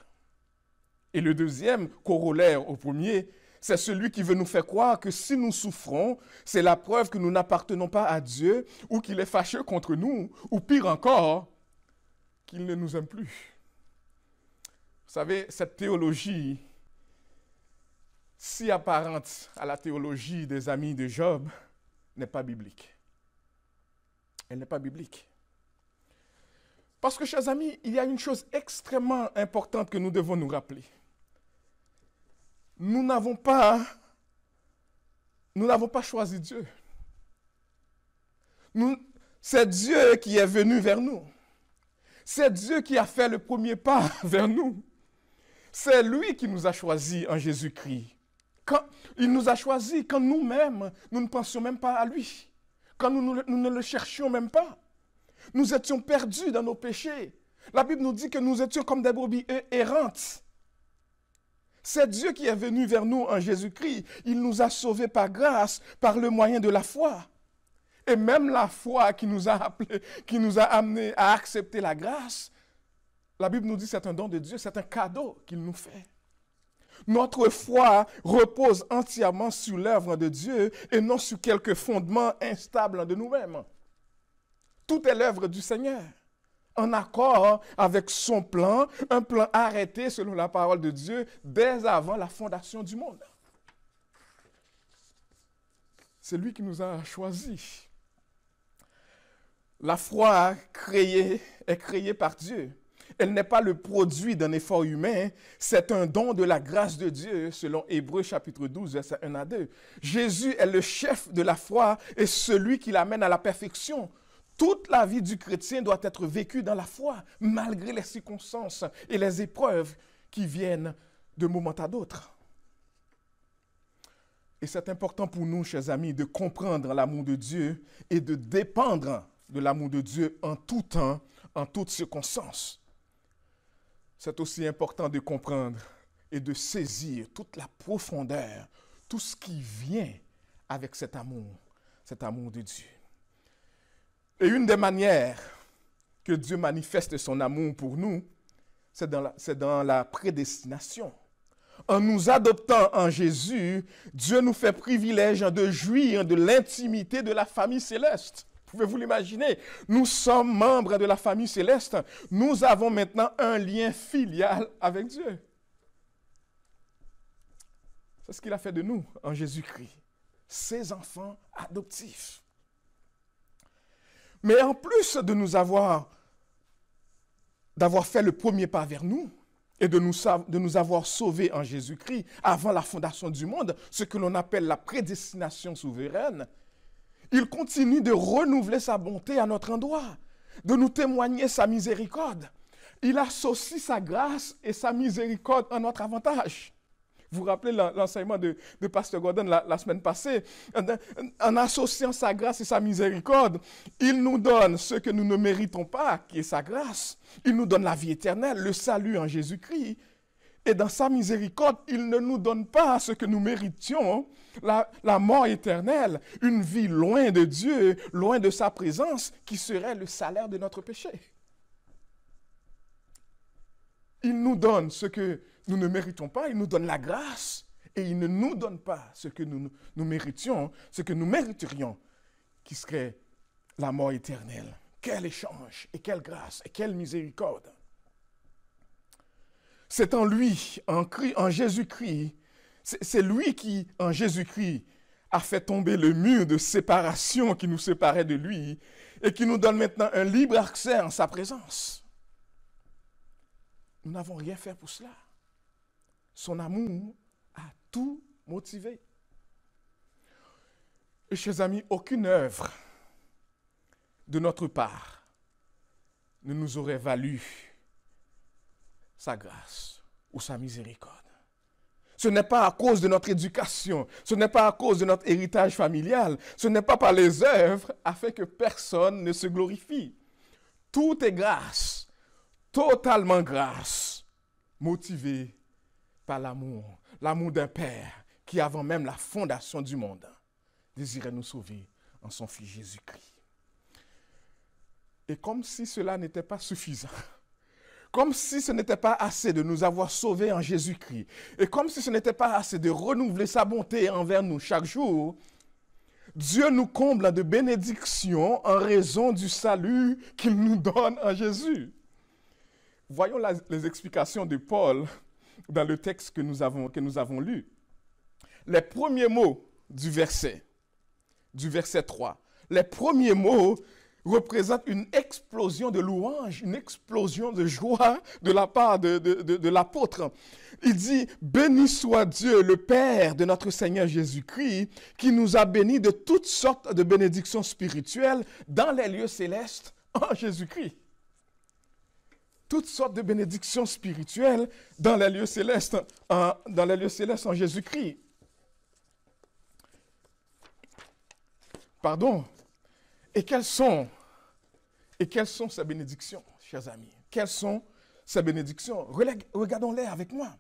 Et le deuxième, corollaire au premier, c'est celui qui veut nous faire croire que si nous souffrons, c'est la preuve que nous n'appartenons pas à Dieu ou qu'il est fâcheux contre nous, ou pire encore, qu'il ne nous aime plus. Vous savez, cette théologie, si apparente à la théologie des amis de Job, n'est pas biblique. Elle n'est pas biblique. Parce que, chers amis, il y a une chose extrêmement importante que nous devons nous rappeler. Nous n'avons pas choisi Dieu. C'est Dieu qui est venu vers nous. C'est Dieu qui a fait le premier pas vers nous. C'est lui qui nous a choisis en Jésus-Christ. Il nous a choisis quand nous-mêmes, nous ne pensions même pas à lui. Quand nous ne le cherchions même pas. Nous étions perdus dans nos péchés. La Bible nous dit que nous étions comme des brebis errantes. C'est Dieu qui est venu vers nous en Jésus-Christ. Il nous a sauvés par grâce, par le moyen de la foi. Et même la foi qui nous a appelés, qui nous a amenés à accepter la grâce, la Bible nous dit que c'est un don de Dieu, c'est un cadeau qu'il nous fait. Notre foi repose entièrement sur l'œuvre de Dieu et non sur quelques fondements instables de nous-mêmes. Tout est l'œuvre du Seigneur, en accord avec son plan, un plan arrêté selon la parole de Dieu dès avant la fondation du monde. C'est lui qui nous a choisis. La foi est créée par Dieu. Elle n'est pas le produit d'un effort humain, c'est un don de la grâce de Dieu, selon Hébreux chapitre 12, versets 1 à 2. Jésus est le chef de la foi et celui qui l'amène à la perfection. Toute la vie du chrétien doit être vécue dans la foi, malgré les circonstances et les épreuves qui viennent de moment à d'autre. Et c'est important pour nous, chers amis, de comprendre l'amour de Dieu et de dépendre de l'amour de Dieu en tout temps, en toutes circonstances. C'est aussi important de comprendre et de saisir toute la profondeur, tout ce qui vient avec cet amour de Dieu. Et une des manières que Dieu manifeste son amour pour nous, c'est dans la prédestination. En nous adoptant en Jésus, Dieu nous fait privilège de jouir de l'intimité de la famille céleste. Pouvez-vous l'imaginer? Nous sommes membres de la famille céleste. Nous avons maintenant un lien filial avec Dieu. C'est ce qu'il a fait de nous en Jésus-Christ, ses enfants adoptifs. Mais en plus d'avoir fait le premier pas vers nous et de nous avoir sauvés en Jésus-Christ avant la fondation du monde, ce que l'on appelle la prédestination souveraine, il continue de renouveler sa bonté à notre endroit, de nous témoigner sa miséricorde. Il associe sa grâce et sa miséricorde à notre avantage. Vous vous rappelez l'enseignement de Pasteur Gordon la semaine passée? En associant sa grâce et sa miséricorde, il nous donne ce que nous ne méritons pas, qui est sa grâce. Il nous donne la vie éternelle, le salut en Jésus-Christ. Et dans sa miséricorde, il ne nous donne pas ce que nous méritions, la mort éternelle, une vie loin de Dieu, loin de sa présence, qui serait le salaire de notre péché. Il nous donne ce que nous ne méritons pas, il nous donne la grâce, et il ne nous donne pas ce que nous méritions, ce que nous mériterions, qui serait la mort éternelle. Quel échange, et quelle grâce, et quelle miséricorde. C'est en lui, en Jésus-Christ, c'est lui qui, en Jésus-Christ, a fait tomber le mur de séparation qui nous séparait de lui et qui nous donne maintenant un libre accès en sa présence. Nous n'avons rien fait pour cela. Son amour a tout motivé. Et chers amis, aucune œuvre de notre part ne nous aurait valu sa grâce ou sa miséricorde. Ce n'est pas à cause de notre éducation, ce n'est pas à cause de notre héritage familial, ce n'est pas par les œuvres afin que personne ne se glorifie. Tout est grâce, totalement grâce, motivé par l'amour d'un Père qui, avant même la fondation du monde, désirait nous sauver en son Fils Jésus-Christ. Et comme si cela n'était pas suffisant, comme si ce n'était pas assez de nous avoir sauvés en Jésus-Christ, et comme si ce n'était pas assez de renouveler sa bonté envers nous chaque jour, Dieu nous comble de bénédictions en raison du salut qu'il nous donne en Jésus. Voyons les explications de Paul dans le texte que nous avons lu. Les premiers mots du verset 3, les premiers mots représente une explosion de louange, une explosion de joie de la part de l'apôtre. Il dit, béni soit Dieu, le Père de notre Seigneur Jésus-Christ, qui nous a bénis de toutes sortes de bénédictions spirituelles dans les lieux célestes en Jésus-Christ. Toutes sortes de bénédictions spirituelles dans les lieux célestes en Jésus-Christ. Pardon. Et quelles sont ces bénédictions, chers amis? Quelles sont ces bénédictions? Regardons-les avec moi.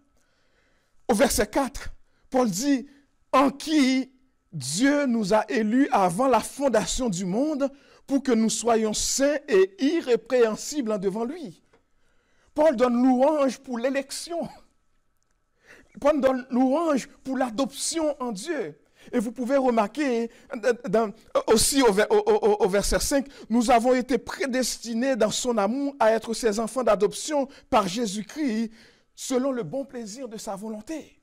Au verset 4, Paul dit, en qui Dieu nous a élus avant la fondation du monde pour que nous soyons saints et irrépréhensibles devant lui. Paul donne louange pour l'élection. Paul donne louange pour l'adoption en Dieu. Et vous pouvez remarquer aussi au verset 5, nous avons été prédestinés dans son amour à être ses enfants d'adoption par Jésus-Christ selon le bon plaisir de sa volonté.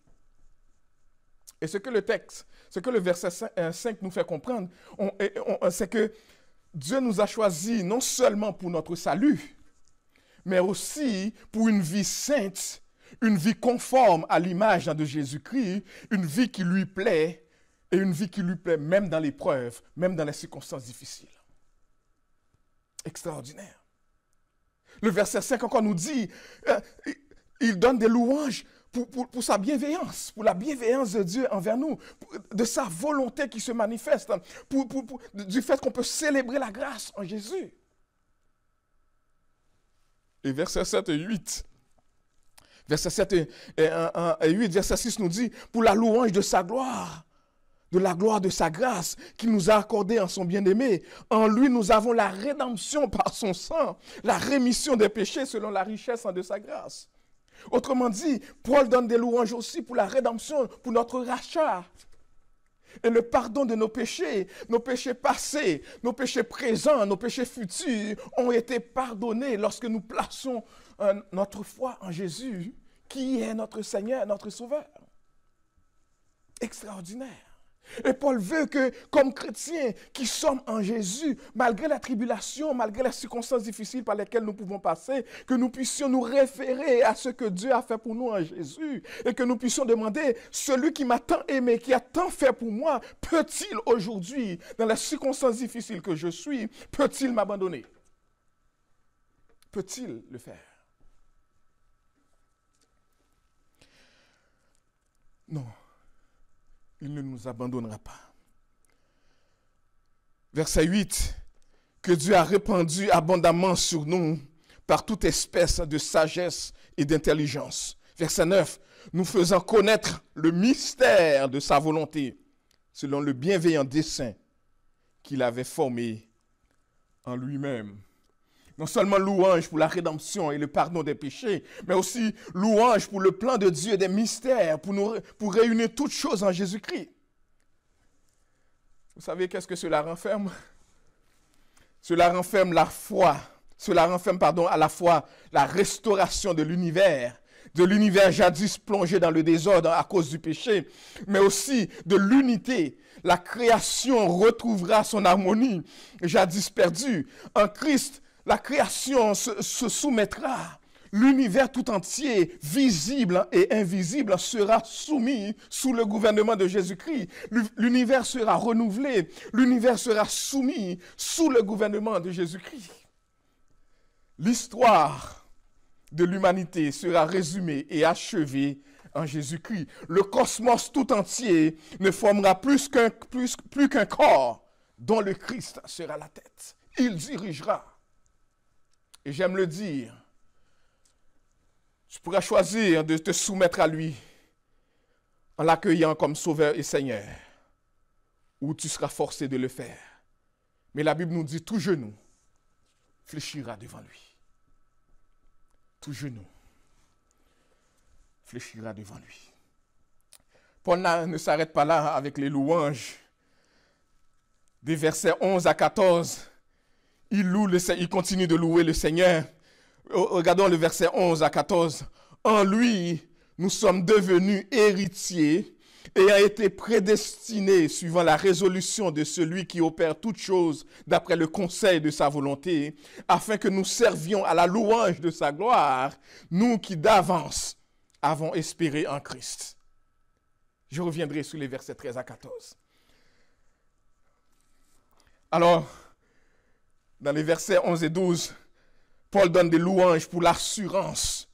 Et ce que le verset 5 nous fait comprendre, c'est que Dieu nous a choisis non seulement pour notre salut, mais aussi pour une vie sainte, une vie conforme à l'image de Jésus-Christ, une vie qui lui plaît, et une vie qui lui plaît même dans l'épreuve, même dans les circonstances difficiles. Extraordinaire. Le verset 5 encore nous dit, il donne des louanges pour sa bienveillance, pour la bienveillance de Dieu envers nous, de sa volonté qui se manifeste, du fait qu'on peut célébrer la grâce en Jésus. Et versets 7 et 8, verset 7 et 8, verset 6 nous dit, pour la louange de sa gloire, de la gloire de sa grâce qu'il nous a accordée en son bien-aimé. En lui, nous avons la rédemption par son sang, la rémission des péchés selon la richesse de sa grâce. Autrement dit, Paul donne des louanges aussi pour la rédemption, pour notre rachat. Et le pardon de nos péchés passés, nos péchés présents, nos péchés futurs ont été pardonnés lorsque nous plaçons notre foi en Jésus, qui est notre Seigneur, notre Sauveur. Extraordinaire. Et Paul veut que, comme chrétiens qui sommes en Jésus, malgré la tribulation, malgré les circonstances difficiles par lesquelles nous pouvons passer, que nous puissions nous référer à ce que Dieu a fait pour nous en Jésus et que nous puissions demander, celui qui m'a tant aimé, qui a tant fait pour moi, peut-il aujourd'hui, dans les circonstances difficiles que je suis, peut-il m'abandonner? Peut-il le faire? Non. Il ne nous abandonnera pas. Verset 8, que Dieu a répandu abondamment sur nous par toute espèce de sagesse et d'intelligence. Verset 9, nous faisant connaître le mystère de sa volonté, selon le bienveillant dessein qu'il avait formé en lui-même. Non seulement louange pour la rédemption et le pardon des péchés, mais aussi louange pour le plan de Dieu des mystères, pour réunir toutes choses en Jésus-Christ. Vous savez qu'est-ce que cela renferme? Cela renferme la foi. Cela renferme, à la fois la restauration de l'univers jadis plongé dans le désordre à cause du péché, mais aussi de l'unité. La création retrouvera son harmonie, jadis perdue. En Christ, la création se soumettra. L'univers tout entier, visible et invisible, sera soumis sous le gouvernement de Jésus-Christ. L'univers sera renouvelé. L'univers sera soumis sous le gouvernement de Jésus-Christ. L'histoire de l'humanité sera résumée et achevée en Jésus-Christ. Le cosmos tout entier ne formera plus qu'un corps dont le Christ sera la tête. Il dirigera. Et j'aime le dire, tu pourras choisir de te soumettre à lui en l'accueillant comme Sauveur et Seigneur, ou tu seras forcé de le faire. Mais la Bible nous dit, tout genou fléchira devant lui. Tout genou fléchira devant lui. Paul ne s'arrête pas là avec les louanges. Des versets 11 à 14, il continue de louer le Seigneur. Regardons le verset 11 à 14. En lui, nous sommes devenus héritiers et ayant été prédestinés suivant la résolution de celui qui opère toutes choses d'après le conseil de sa volonté, afin que nous servions à la louange de sa gloire, nous qui d'avance avons espéré en Christ. Je reviendrai sur les versets 13 à 14. Alors, dans les versets 11 et 12, Paul donne des louanges pour l'assurance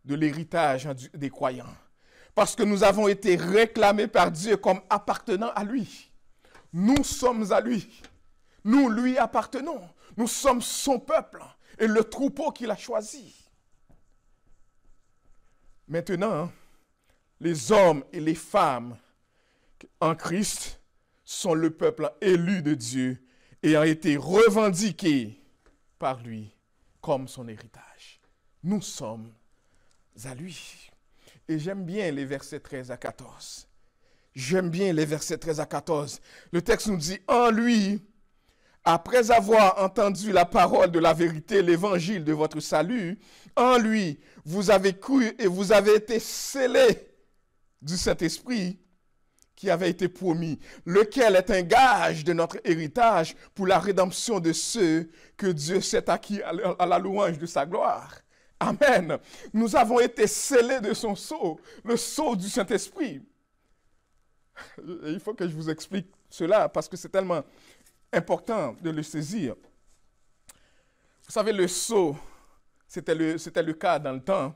de l'héritage des croyants. Parce que nous avons été réclamés par Dieu comme appartenant à lui. Nous sommes à lui. Nous lui appartenons. Nous sommes son peuple et le troupeau qu'il a choisi. Maintenant, les hommes et les femmes en Christ sont le peuple élu de Dieu et ont été revendiqués par lui comme son héritage. Nous sommes à lui. Et j'aime bien les versets 13 à 14. J'aime bien les versets 13 à 14. Le texte nous dit, en lui, après avoir entendu la parole de la vérité, l'évangile de votre salut, en lui, vous avez cru et vous avez été scellés du Saint-Esprit qui avait été promis, lequel est un gage de notre héritage pour la rédemption de ceux que Dieu s'est acquis à la louange de sa gloire. Amen. Nous avons été scellés de son sceau, le sceau du Saint-Esprit. Il faut que je vous explique cela parce que c'est tellement important de le saisir. Vous savez, le sceau, c'était le cas dans le temps.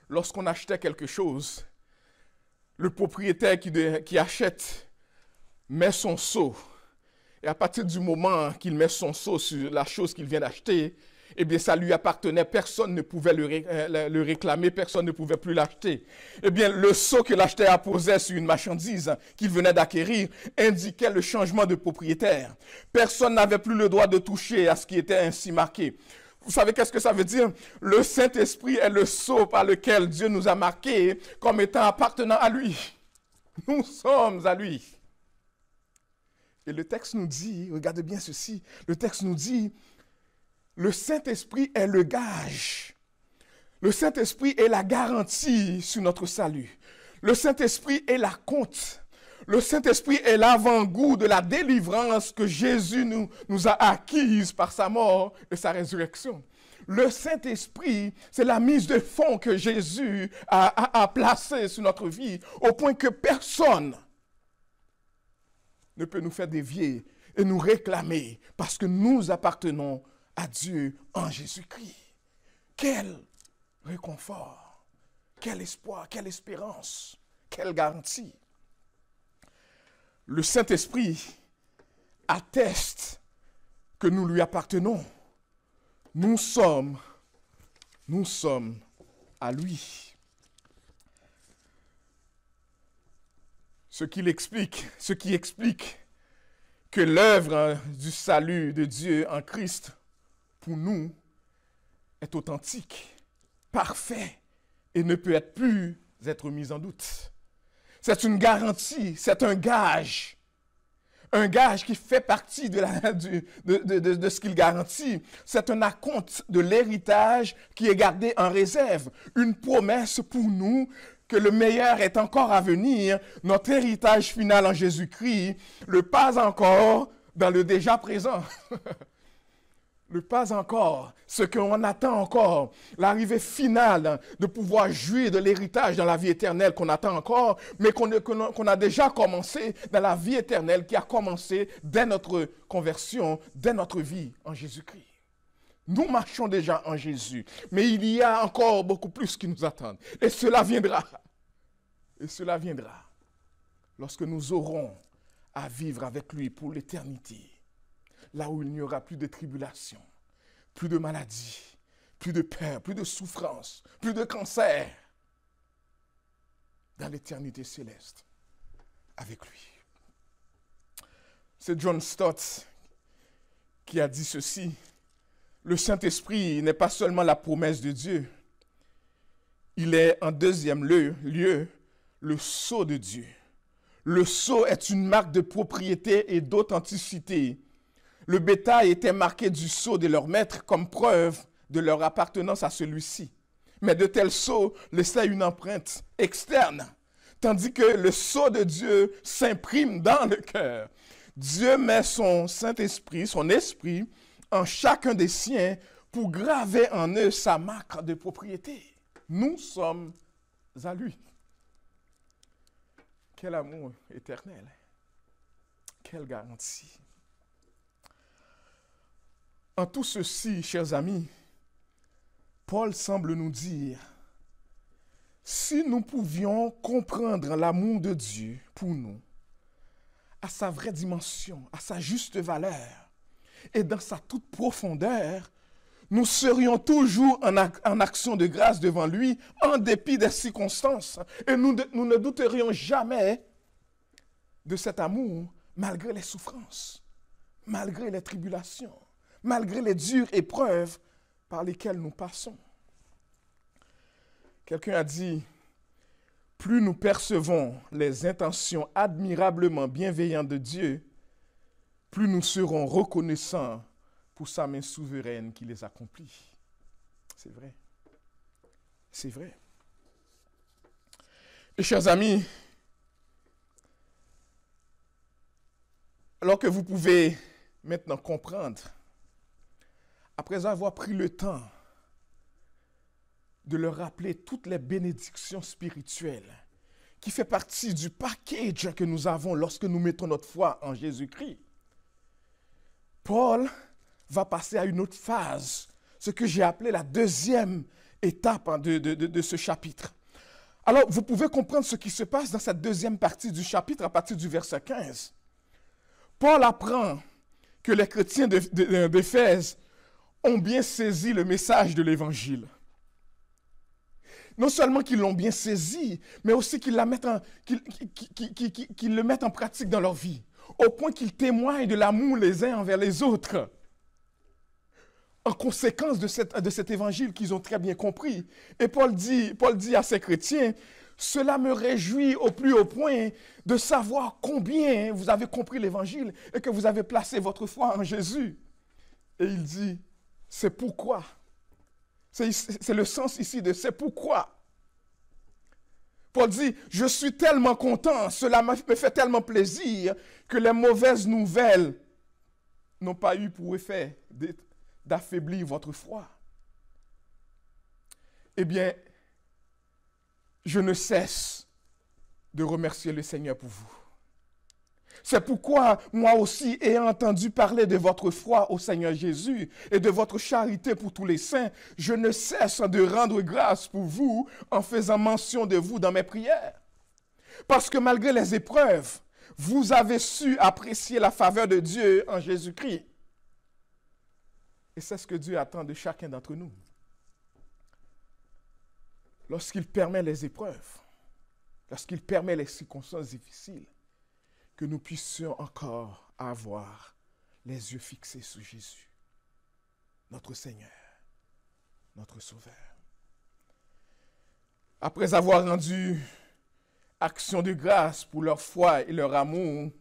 Lorsqu'on achetait quelque chose, le propriétaire qui achète met son sceau. Et à partir du moment qu'il met son sceau sur la chose qu'il vient d'acheter, eh bien, ça lui appartenait. Personne ne pouvait le réclamer, personne ne pouvait plus l'acheter. Eh bien, le sceau que l'acheteur posait sur une marchandise qu'il venait d'acquérir indiquait le changement de propriétaire. Personne n'avait plus le droit de toucher à ce qui était ainsi marqué. Vous savez qu'est-ce que ça veut dire? Le Saint-Esprit est le sceau par lequel Dieu nous a marqués comme étant appartenant à lui. Nous sommes à lui. Et le texte nous dit, regardez bien ceci, le texte nous dit, le Saint-Esprit est le gage. Le Saint-Esprit est la garantie sur notre salut. Le Saint-Esprit est la compte. Le Saint-Esprit est l'avant-goût de la délivrance que Jésus nous a acquise par sa mort et sa résurrection. Le Saint-Esprit, c'est la mise de fonds que Jésus a placée sur notre vie au point que personne ne peut nous faire dévier et nous réclamer parce que nous appartenons à Dieu en Jésus-Christ. Quel réconfort, quel espoir, quelle espérance, quelle garantie. Le Saint-Esprit atteste que nous lui appartenons. Nous sommes à lui. Ce qui explique que l'œuvre du salut de Dieu en Christ pour nous est authentique, parfait et ne peut plus être mis en doute. C'est une garantie, c'est un gage qui fait partie de ce qu'il garantit. C'est un acompte de l'héritage qui est gardé en réserve, une promesse pour nous que le meilleur est encore à venir, notre héritage final en Jésus-Christ, le pas encore dans le déjà présent. Le pas encore, ce qu'on attend encore, l'arrivée finale de pouvoir jouir de l'héritage dans la vie éternelle qu'on attend encore, mais qu'on a déjà commencé dans la vie éternelle qui a commencé dès notre conversion, dès notre vie en Jésus-Christ. Nous marchons déjà en Jésus, mais il y a encore beaucoup plus qui nous attendent. Et cela viendra. Et cela viendra lorsque nous aurons à vivre avec lui pour l'éternité. Là où il n'y aura plus de tribulation, plus de maladie, plus de peur, plus de souffrance, plus de cancer. Dans l'éternité céleste, avec lui. C'est John Stott qui a dit ceci. Le Saint-Esprit n'est pas seulement la promesse de Dieu. Il est en deuxième lieu le sceau de Dieu. Le sceau est une marque de propriété et d'authenticité. Le bétail était marqué du sceau de leur maître comme preuve de leur appartenance à celui-ci. Mais de tels sceaux laissaient une empreinte externe, tandis que le sceau de Dieu s'imprime dans le cœur. Dieu met son Saint-Esprit, son esprit, en chacun des siens pour graver en eux sa marque de propriété. Nous sommes à lui. Quel amour éternel. Quelle garantie. En tout ceci, chers amis, Paul semble nous dire, si nous pouvions comprendre l'amour de Dieu pour nous, à sa vraie dimension, à sa juste valeur, et dans sa toute profondeur, nous serions toujours en action de grâce devant lui, en dépit des circonstances. Et nous ne douterions jamais de cet amour, malgré les souffrances, malgré les tribulations, malgré les dures épreuves par lesquelles nous passons. Quelqu'un a dit, plus nous percevons les intentions admirablement bienveillantes de Dieu, plus nous serons reconnaissants pour sa main souveraine qui les accomplit. C'est vrai. C'est vrai. Et chers amis, alors que vous pouvez maintenant comprendre, après avoir pris le temps de leur rappeler toutes les bénédictions spirituelles qui fait partie du package que nous avons lorsque nous mettons notre foi en Jésus-Christ, Paul va passer à une autre phase, ce que j'ai appelé la deuxième étape de ce chapitre. Alors, vous pouvez comprendre ce qui se passe dans cette deuxième partie du chapitre à partir du verset 15. Paul apprend que les chrétiens d'Éphèse ont bien saisi le message de l'Évangile. Non seulement qu'ils l'ont bien saisi, mais aussi qu'ils le mettent en pratique dans leur vie, au point qu'ils témoignent de l'amour les uns envers les autres. En conséquence de cet évangile qu'ils ont très bien compris. Et Paul dit à ces chrétiens, « Cela me réjouit au plus haut point de savoir combien vous avez compris l'évangile et que vous avez placé votre foi en Jésus. » Et il dit, « C'est pourquoi. » C'est le sens ici de « c'est pourquoi ». Paul dit, « Je suis tellement content, cela me fait tellement plaisir que les mauvaises nouvelles n'ont pas eu pour effet d'affaiblir votre foi. » Eh bien, je ne cesse de remercier le Seigneur pour vous. C'est pourquoi, moi aussi, ayant entendu parler de votre foi au Seigneur Jésus et de votre charité pour tous les saints, je ne cesse de rendre grâce pour vous en faisant mention de vous dans mes prières. Parce que malgré les épreuves, vous avez su apprécier la faveur de Dieu en Jésus-Christ. Et c'est ce que Dieu attend de chacun d'entre nous. Lorsqu'il permet les épreuves, lorsqu'il permet les circonstances difficiles, que nous puissions encore avoir les yeux fixés sur Jésus, notre Seigneur, notre Sauveur. Après avoir rendu action de grâce pour leur foi et leur amour,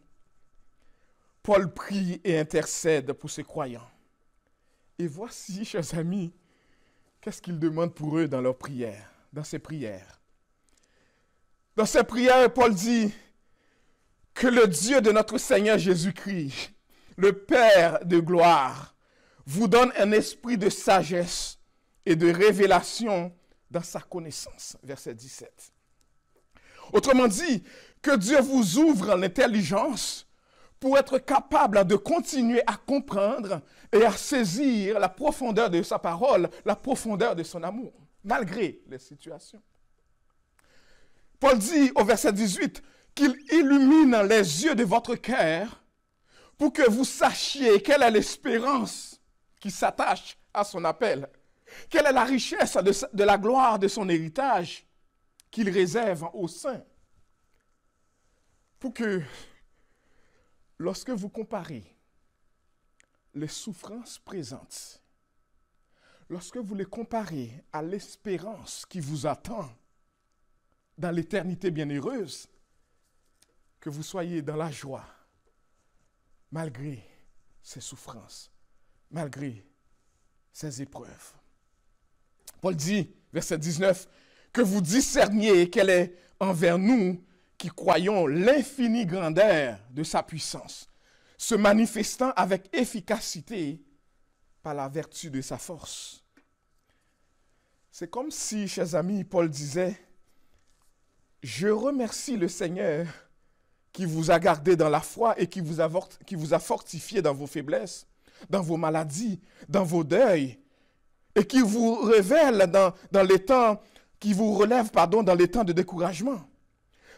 Paul prie et intercède pour ses croyants. Et voici, chers amis, qu'est-ce qu'il demande pour eux dans leurs prières, dans ses prières. Dans ses prières, Paul dit que le Dieu de notre Seigneur Jésus-Christ, le Père de gloire, vous donne un esprit de sagesse et de révélation dans sa connaissance. Verset 17. Autrement dit, que Dieu vous ouvre l'intelligence pour être capable de continuer à comprendre et à saisir la profondeur de sa parole, la profondeur de son amour, malgré les situations. Paul dit au verset 18 qu'il illumine les yeux de votre cœur pour que vous sachiez quelle est l'espérance qui s'attache à son appel, quelle est la richesse de la gloire de son héritage qu'il réserve aux saints. Pour que, lorsque vous comparez les souffrances présentes, lorsque vous les comparez à l'espérance qui vous attend dans l'éternité bienheureuse, que vous soyez dans la joie, malgré ces souffrances, malgré ces épreuves. Paul dit, verset 19, que vous discerniez quelle est envers nous qui croyons l'infinie grandeur de sa puissance, se manifestant avec efficacité par la vertu de sa force. C'est comme si, chers amis, Paul disait, je remercie le Seigneur qui vous a gardé dans la foi et qui vous a fortifié dans vos faiblesses, dans vos maladies, dans vos deuils, et qui vous révèle dans les temps, qui vous relève, dans les temps de découragement.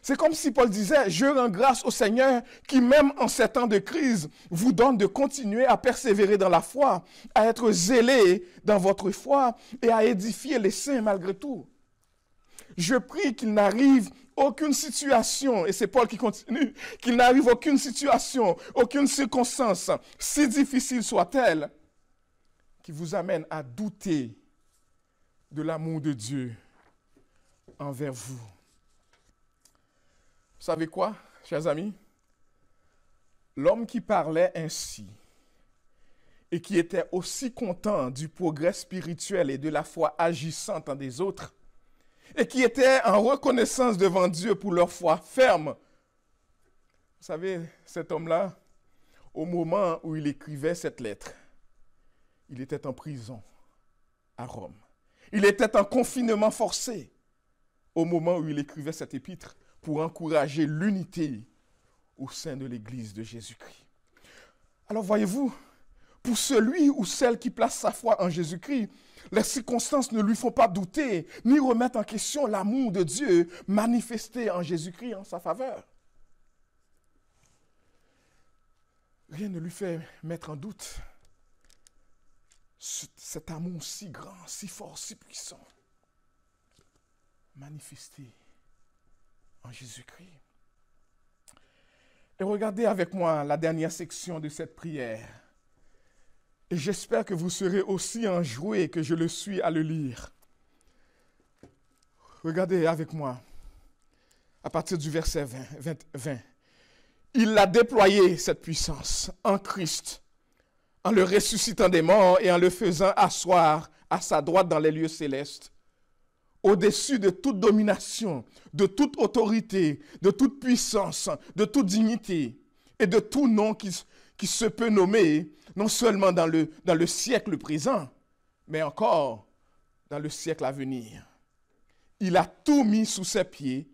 C'est comme si Paul disait, je rends grâce au Seigneur qui, même en ces temps de crise, vous donne de continuer à persévérer dans la foi, à être zélé dans votre foi et à édifier les saints malgré tout. Je prie qu'il n'arrive aucune situation, et c'est Paul qui continue, qu'il n'arrive aucune situation, aucune circonstance, si difficile soit-elle, qui vous amène à douter de l'amour de Dieu envers vous. Vous savez quoi, chers amis? L'homme qui parlait ainsi et qui était aussi content du progrès spirituel et de la foi agissante en des autres, et qui était en reconnaissance devant Dieu pour leur foi ferme. Vous savez, cet homme-là, au moment où il écrivait cette lettre, il était en prison à Rome. Il était en confinement forcé au moment où il écrivait cette épître pour encourager l'unité au sein de l'Église de Jésus-Christ. Alors voyez-vous, pour celui ou celle qui place sa foi en Jésus-Christ, les circonstances ne lui font pas douter, ni remettre en question l'amour de Dieu manifesté en Jésus-Christ en sa faveur. Rien ne lui fait mettre en doute cet amour si grand, si fort, si puissant, manifesté en Jésus-Christ. Et regardez avec moi la dernière section de cette prière. Et j'espère que vous serez aussi enjoués que je le suis à le lire. Regardez avec moi, à partir du verset 20. Il a déployé cette puissance en Christ, en le ressuscitant des morts et en le faisant asseoir à sa droite dans les lieux célestes, au-dessus de toute domination, de toute autorité, de toute puissance, de toute dignité et de tout nom qui se peut nommer, non seulement dans le siècle présent, mais encore dans le siècle à venir. Il a tout mis sous ses pieds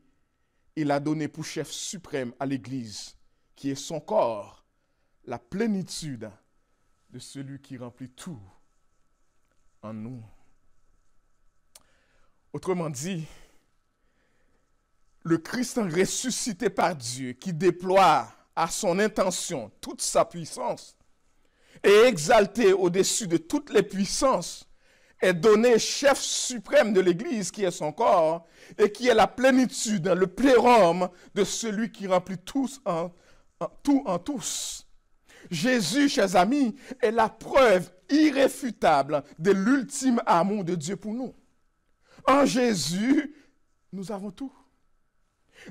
et l'a donné pour chef suprême à l'Église, qui est son corps, la plénitude de celui qui remplit tout en nous. Autrement dit, le Christ ressuscité par Dieu, qui déploie à son intention toute sa puissance, est exalté au-dessus de toutes les puissances, est donné chef suprême de l'Église qui est son corps et qui est la plénitude, le plérum de celui qui remplit tout en tous. Jésus, chers amis, est la preuve irréfutable de l'ultime amour de Dieu pour nous. En Jésus, nous avons tout.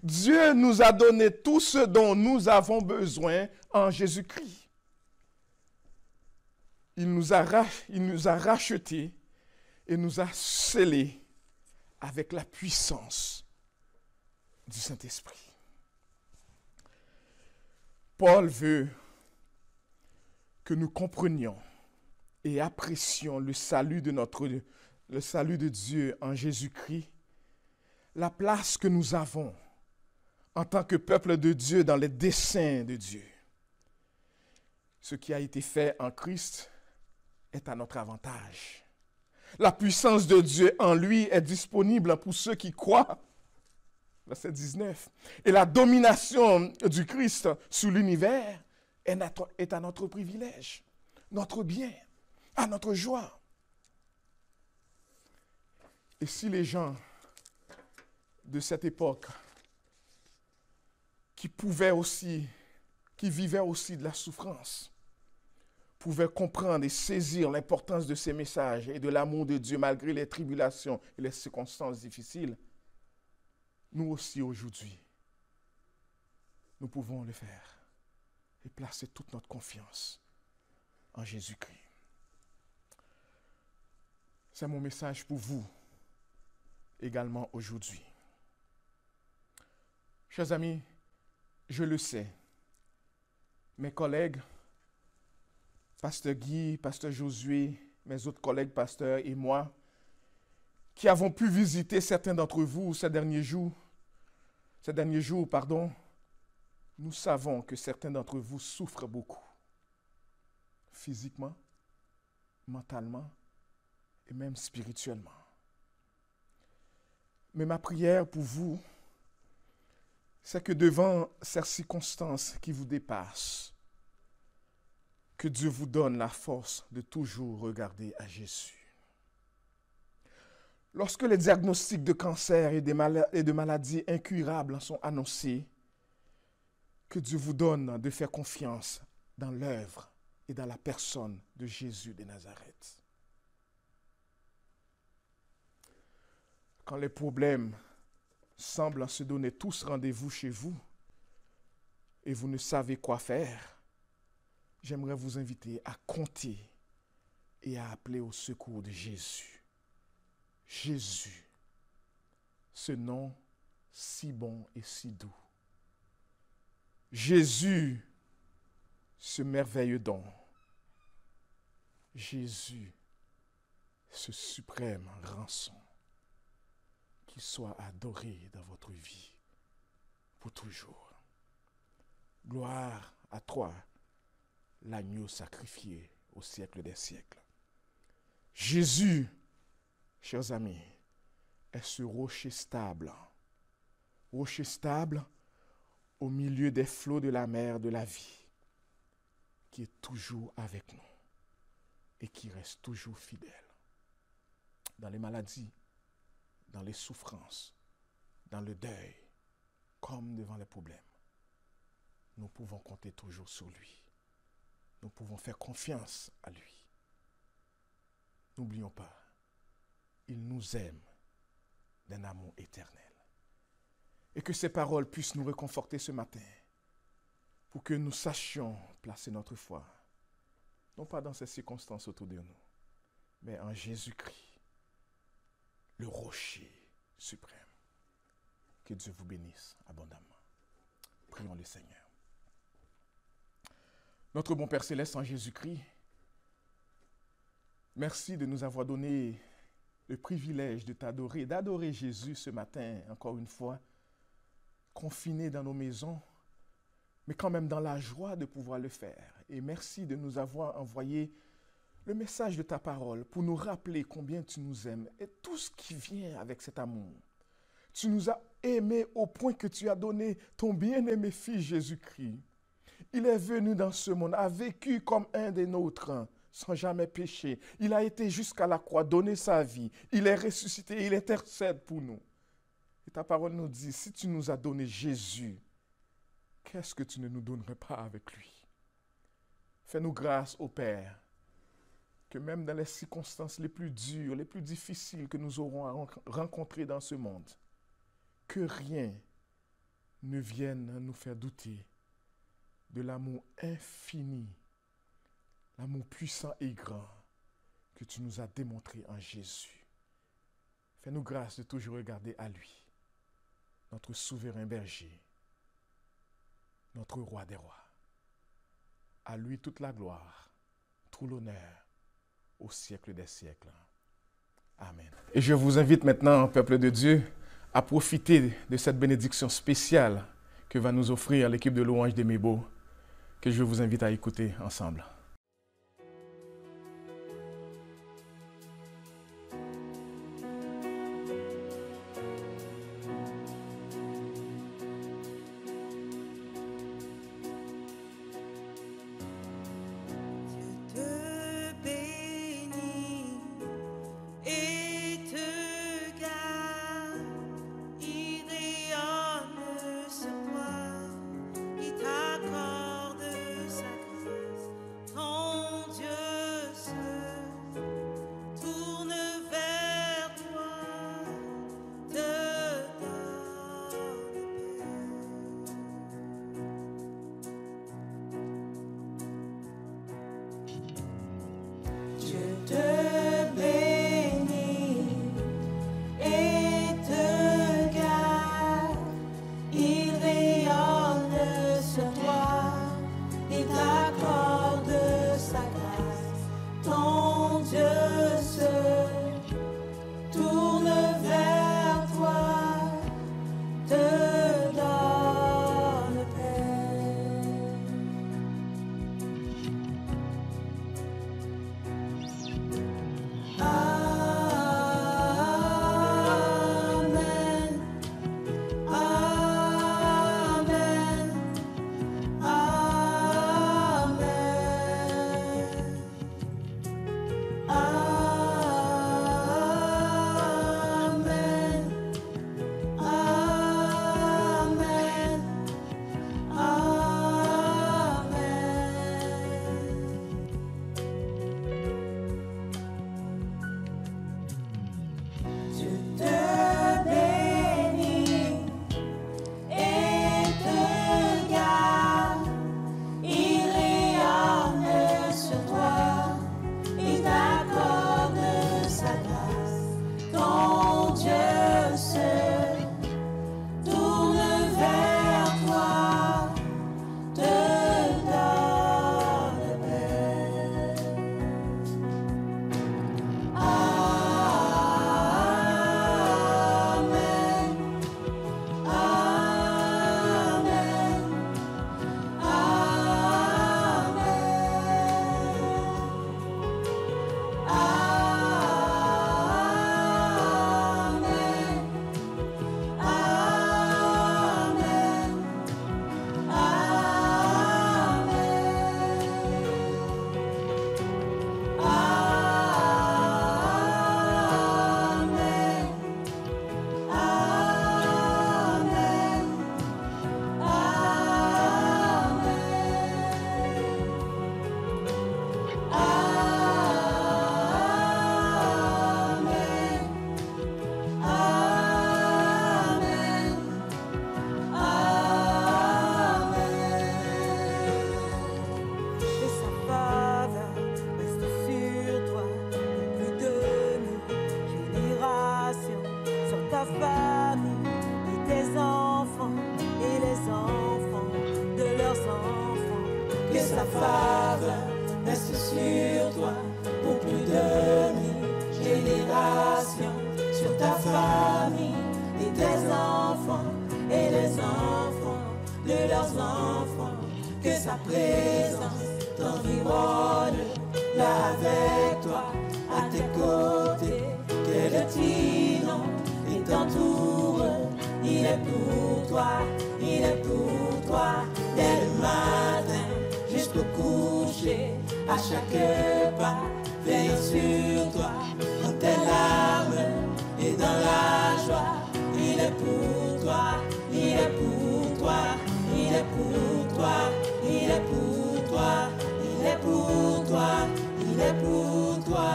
Dieu nous a donné tout ce dont nous avons besoin en Jésus-Christ. Il nous a rachetés et nous a scellés avec la puissance du Saint-Esprit. Paul veut que nous comprenions et apprécions le salut de Dieu en Jésus-Christ, la place que nous avons en tant que peuple de Dieu dans les desseins de Dieu. Ce qui a été fait en Christ est à notre avantage. La puissance de Dieu en lui est disponible pour ceux qui croient. Verset 19. Et la domination du Christ sur l'univers est à notre privilège, notre bien, à notre joie. Et si les gens de cette époque qui vivaient aussi de la souffrance, pouvaient comprendre et saisir l'importance de ces messages et de l'amour de Dieu malgré les tribulations et les circonstances difficiles, nous aussi aujourd'hui, nous pouvons le faire et placer toute notre confiance en Jésus-Christ. C'est mon message pour vous également aujourd'hui. Chers amis, je le sais, mes collègues, Pasteur Guy, Pasteur Josué, mes autres collègues pasteurs et moi, qui avons pu visiter certains d'entre vous ces derniers jours, nous savons que certains d'entre vous souffrent beaucoup, physiquement, mentalement et même spirituellement. Mais ma prière pour vous c'est que devant ces circonstances qui vous dépassent, que Dieu vous donne la force de toujours regarder à Jésus. Lorsque les diagnostics de cancer et de maladies incurables sont annoncés, que Dieu vous donne de faire confiance dans l'œuvre et dans la personne de Jésus de Nazareth. Quand les problèmes semblent se donner tous rendez-vous chez vous et vous ne savez quoi faire, j'aimerais vous inviter à compter et à appeler au secours de Jésus. Jésus, ce nom si bon et si doux. Jésus, ce merveilleux don. Jésus, ce suprême rançon. Qu'il soit adoré dans votre vie pour toujours. Gloire à toi, l'agneau sacrifié au siècle des siècles. Jésus, chers amis, est ce rocher stable au milieu des flots de la mer de la vie, qui est toujours avec nous et qui reste toujours fidèle. Dans les maladies, dans les souffrances, dans le deuil, comme devant les problèmes, nous pouvons compter toujours sur lui. Nous pouvons faire confiance à lui. N'oublions pas, il nous aime d'un amour éternel. Et que ces paroles puissent nous réconforter ce matin, pour que nous sachions placer notre foi, non pas dans ces circonstances autour de nous, mais en Jésus-Christ, le rocher suprême. Que Dieu vous bénisse abondamment. Prions le Seigneur. Notre bon Père Céleste en Jésus-Christ, merci de nous avoir donné le privilège de t'adorer, d'adorer Jésus ce matin, encore une fois, confinés dans nos maisons, mais quand même dans la joie de pouvoir le faire. Et merci de nous avoir envoyé le message de ta parole pour nous rappeler combien tu nous aimes et tout ce qui vient avec cet amour. Tu nous as aimés au point que tu as donné ton bien-aimé Fils Jésus-Christ. Il est venu dans ce monde, a vécu comme un des nôtres, sans jamais pécher. Il a été jusqu'à la croix, donné sa vie. Il est ressuscité, il intercède pour nous. Et ta parole nous dit, si tu nous as donné Jésus, qu'est-ce que tu ne nous donnerais pas avec lui? Fais-nous grâce au Père, que même dans les circonstances les plus dures, les plus difficiles que nous aurons à rencontrer dans ce monde, que rien ne vienne nous faire douter de l'amour infini, l'amour puissant et grand que tu nous as démontré en Jésus. Fais-nous grâce de toujours regarder à lui, notre souverain berger, notre roi des rois. À lui toute la gloire, tout l'honneur, au siècle des siècles. Amen. Et je vous invite maintenant, peuple de Dieu, à profiter de cette bénédiction spéciale que va nous offrir l'équipe de louange des Mébeaux, que je vous invite à écouter ensemble. sa faveur reste sur toi pour plus de 1000 générations, sur ta famille et tes enfants et les enfants de leurs enfants. Que sa présence t'environne, là avec toi, à tes côtés, que le tyran t'entoure. Il est pour toi, il est pour toi, dès le matin jusqu'au coucher, à chaque pas, veillant sur toi, dans tes larmes et dans la joie. Il est pour toi, il est pour toi, il est pour toi, il est pour toi, il est pour toi, il est pour toi.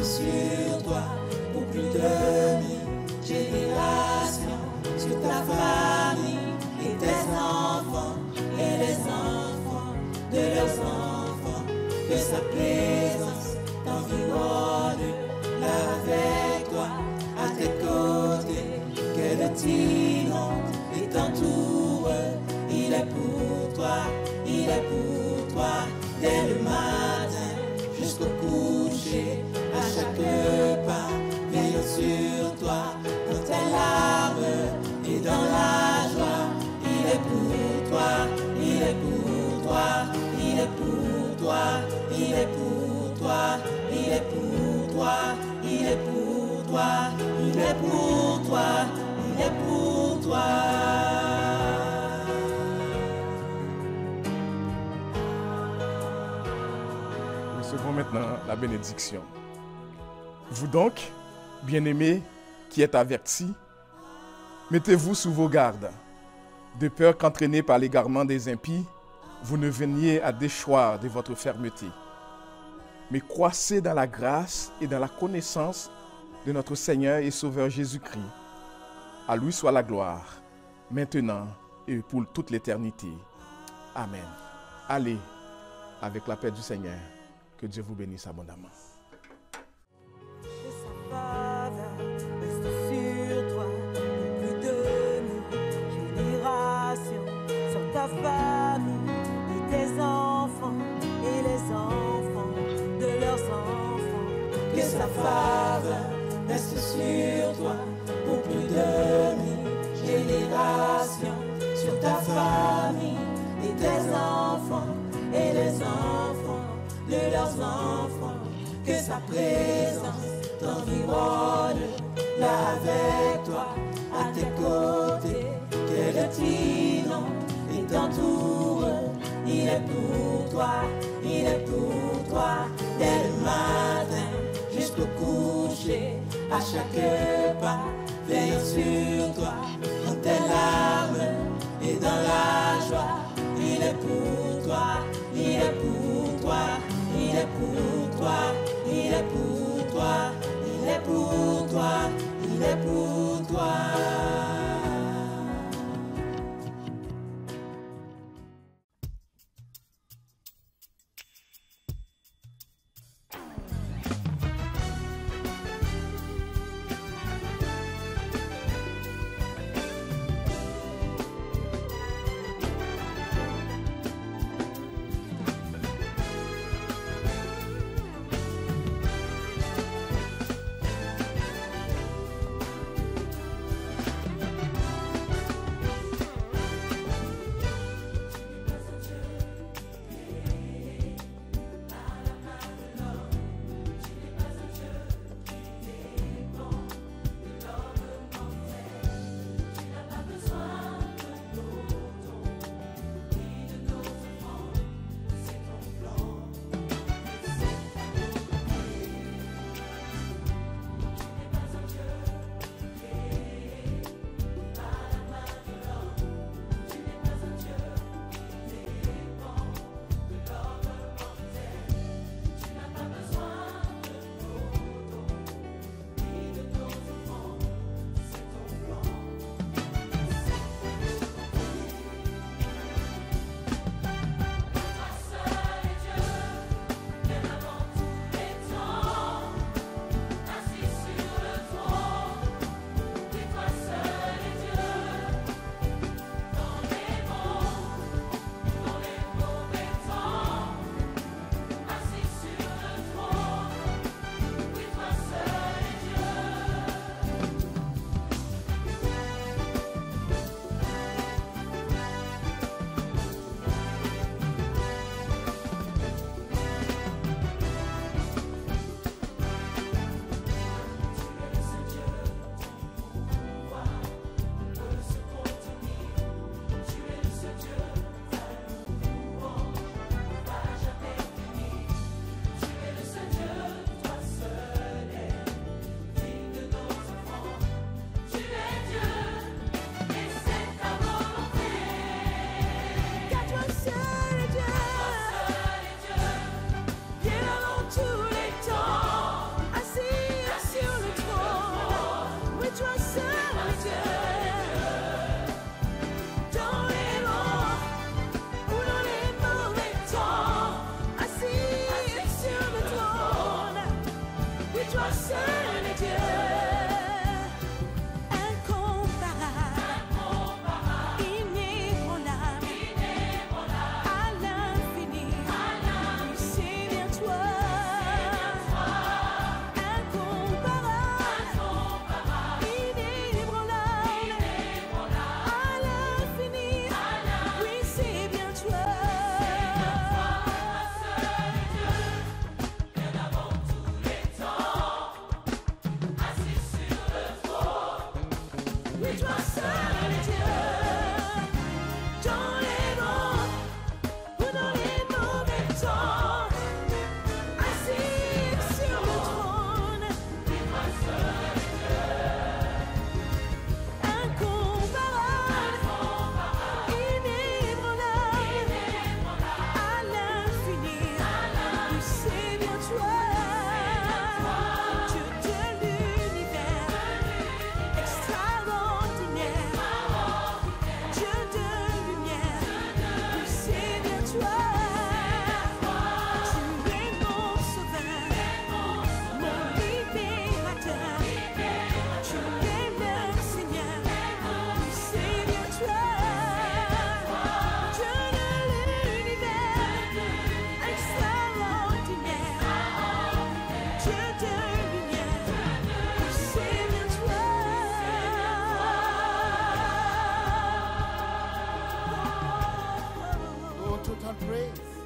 Sur toi pour plus de 1000 générations, sur ta famille et tes enfants et les enfants de leurs enfants. Que sa présence t'environne, là avec toi, à tes côtés, que le tyran t'entoure. Il est pour toi, il est pour toi, dès le matin jusqu'au coucher, à chaque pas, veillant sur toi, dans tes larmes et dans la joie. Il est pour toi, il est pour toi, il est pour toi, il est pour toi, il est pour toi, il est pour toi, il est pour toi, il est pour toi. Recevons maintenant la bénédiction. Vous donc, bien-aimés, qui êtes avertis, mettez-vous sous vos gardes, de peur qu'entraînés par l'égarement des impies, vous ne veniez à déchoir de votre fermeté. Mais croissez dans la grâce et dans la connaissance de notre Seigneur et Sauveur Jésus-Christ. À lui soit la gloire, maintenant et pour toute l'éternité. Amen. Allez avec la paix du Seigneur. Que Dieu vous bénisse abondamment. Reste sur toi pour plus de 1000 générations, sur ta famille et tes enfants et les enfants de leurs enfants. Que sa faveur reste sur toi pour plus de 1000 générations, sur ta famille et tes enfants et les enfants de leurs enfants. Que sa présence t'environne, là avec toi, à tes côtés, que le tyran t'entoure. Il est pour toi, il est pour toi, dès le matin jusqu'au coucher, à chaque pas, veillant sur toi, dans tes larmes et dans la joie. Il est pour toi, il est pour toi, il est pour toi, il est pour toi, il est pour toi, il est pour toi. toi seul est Dieu. Total praise.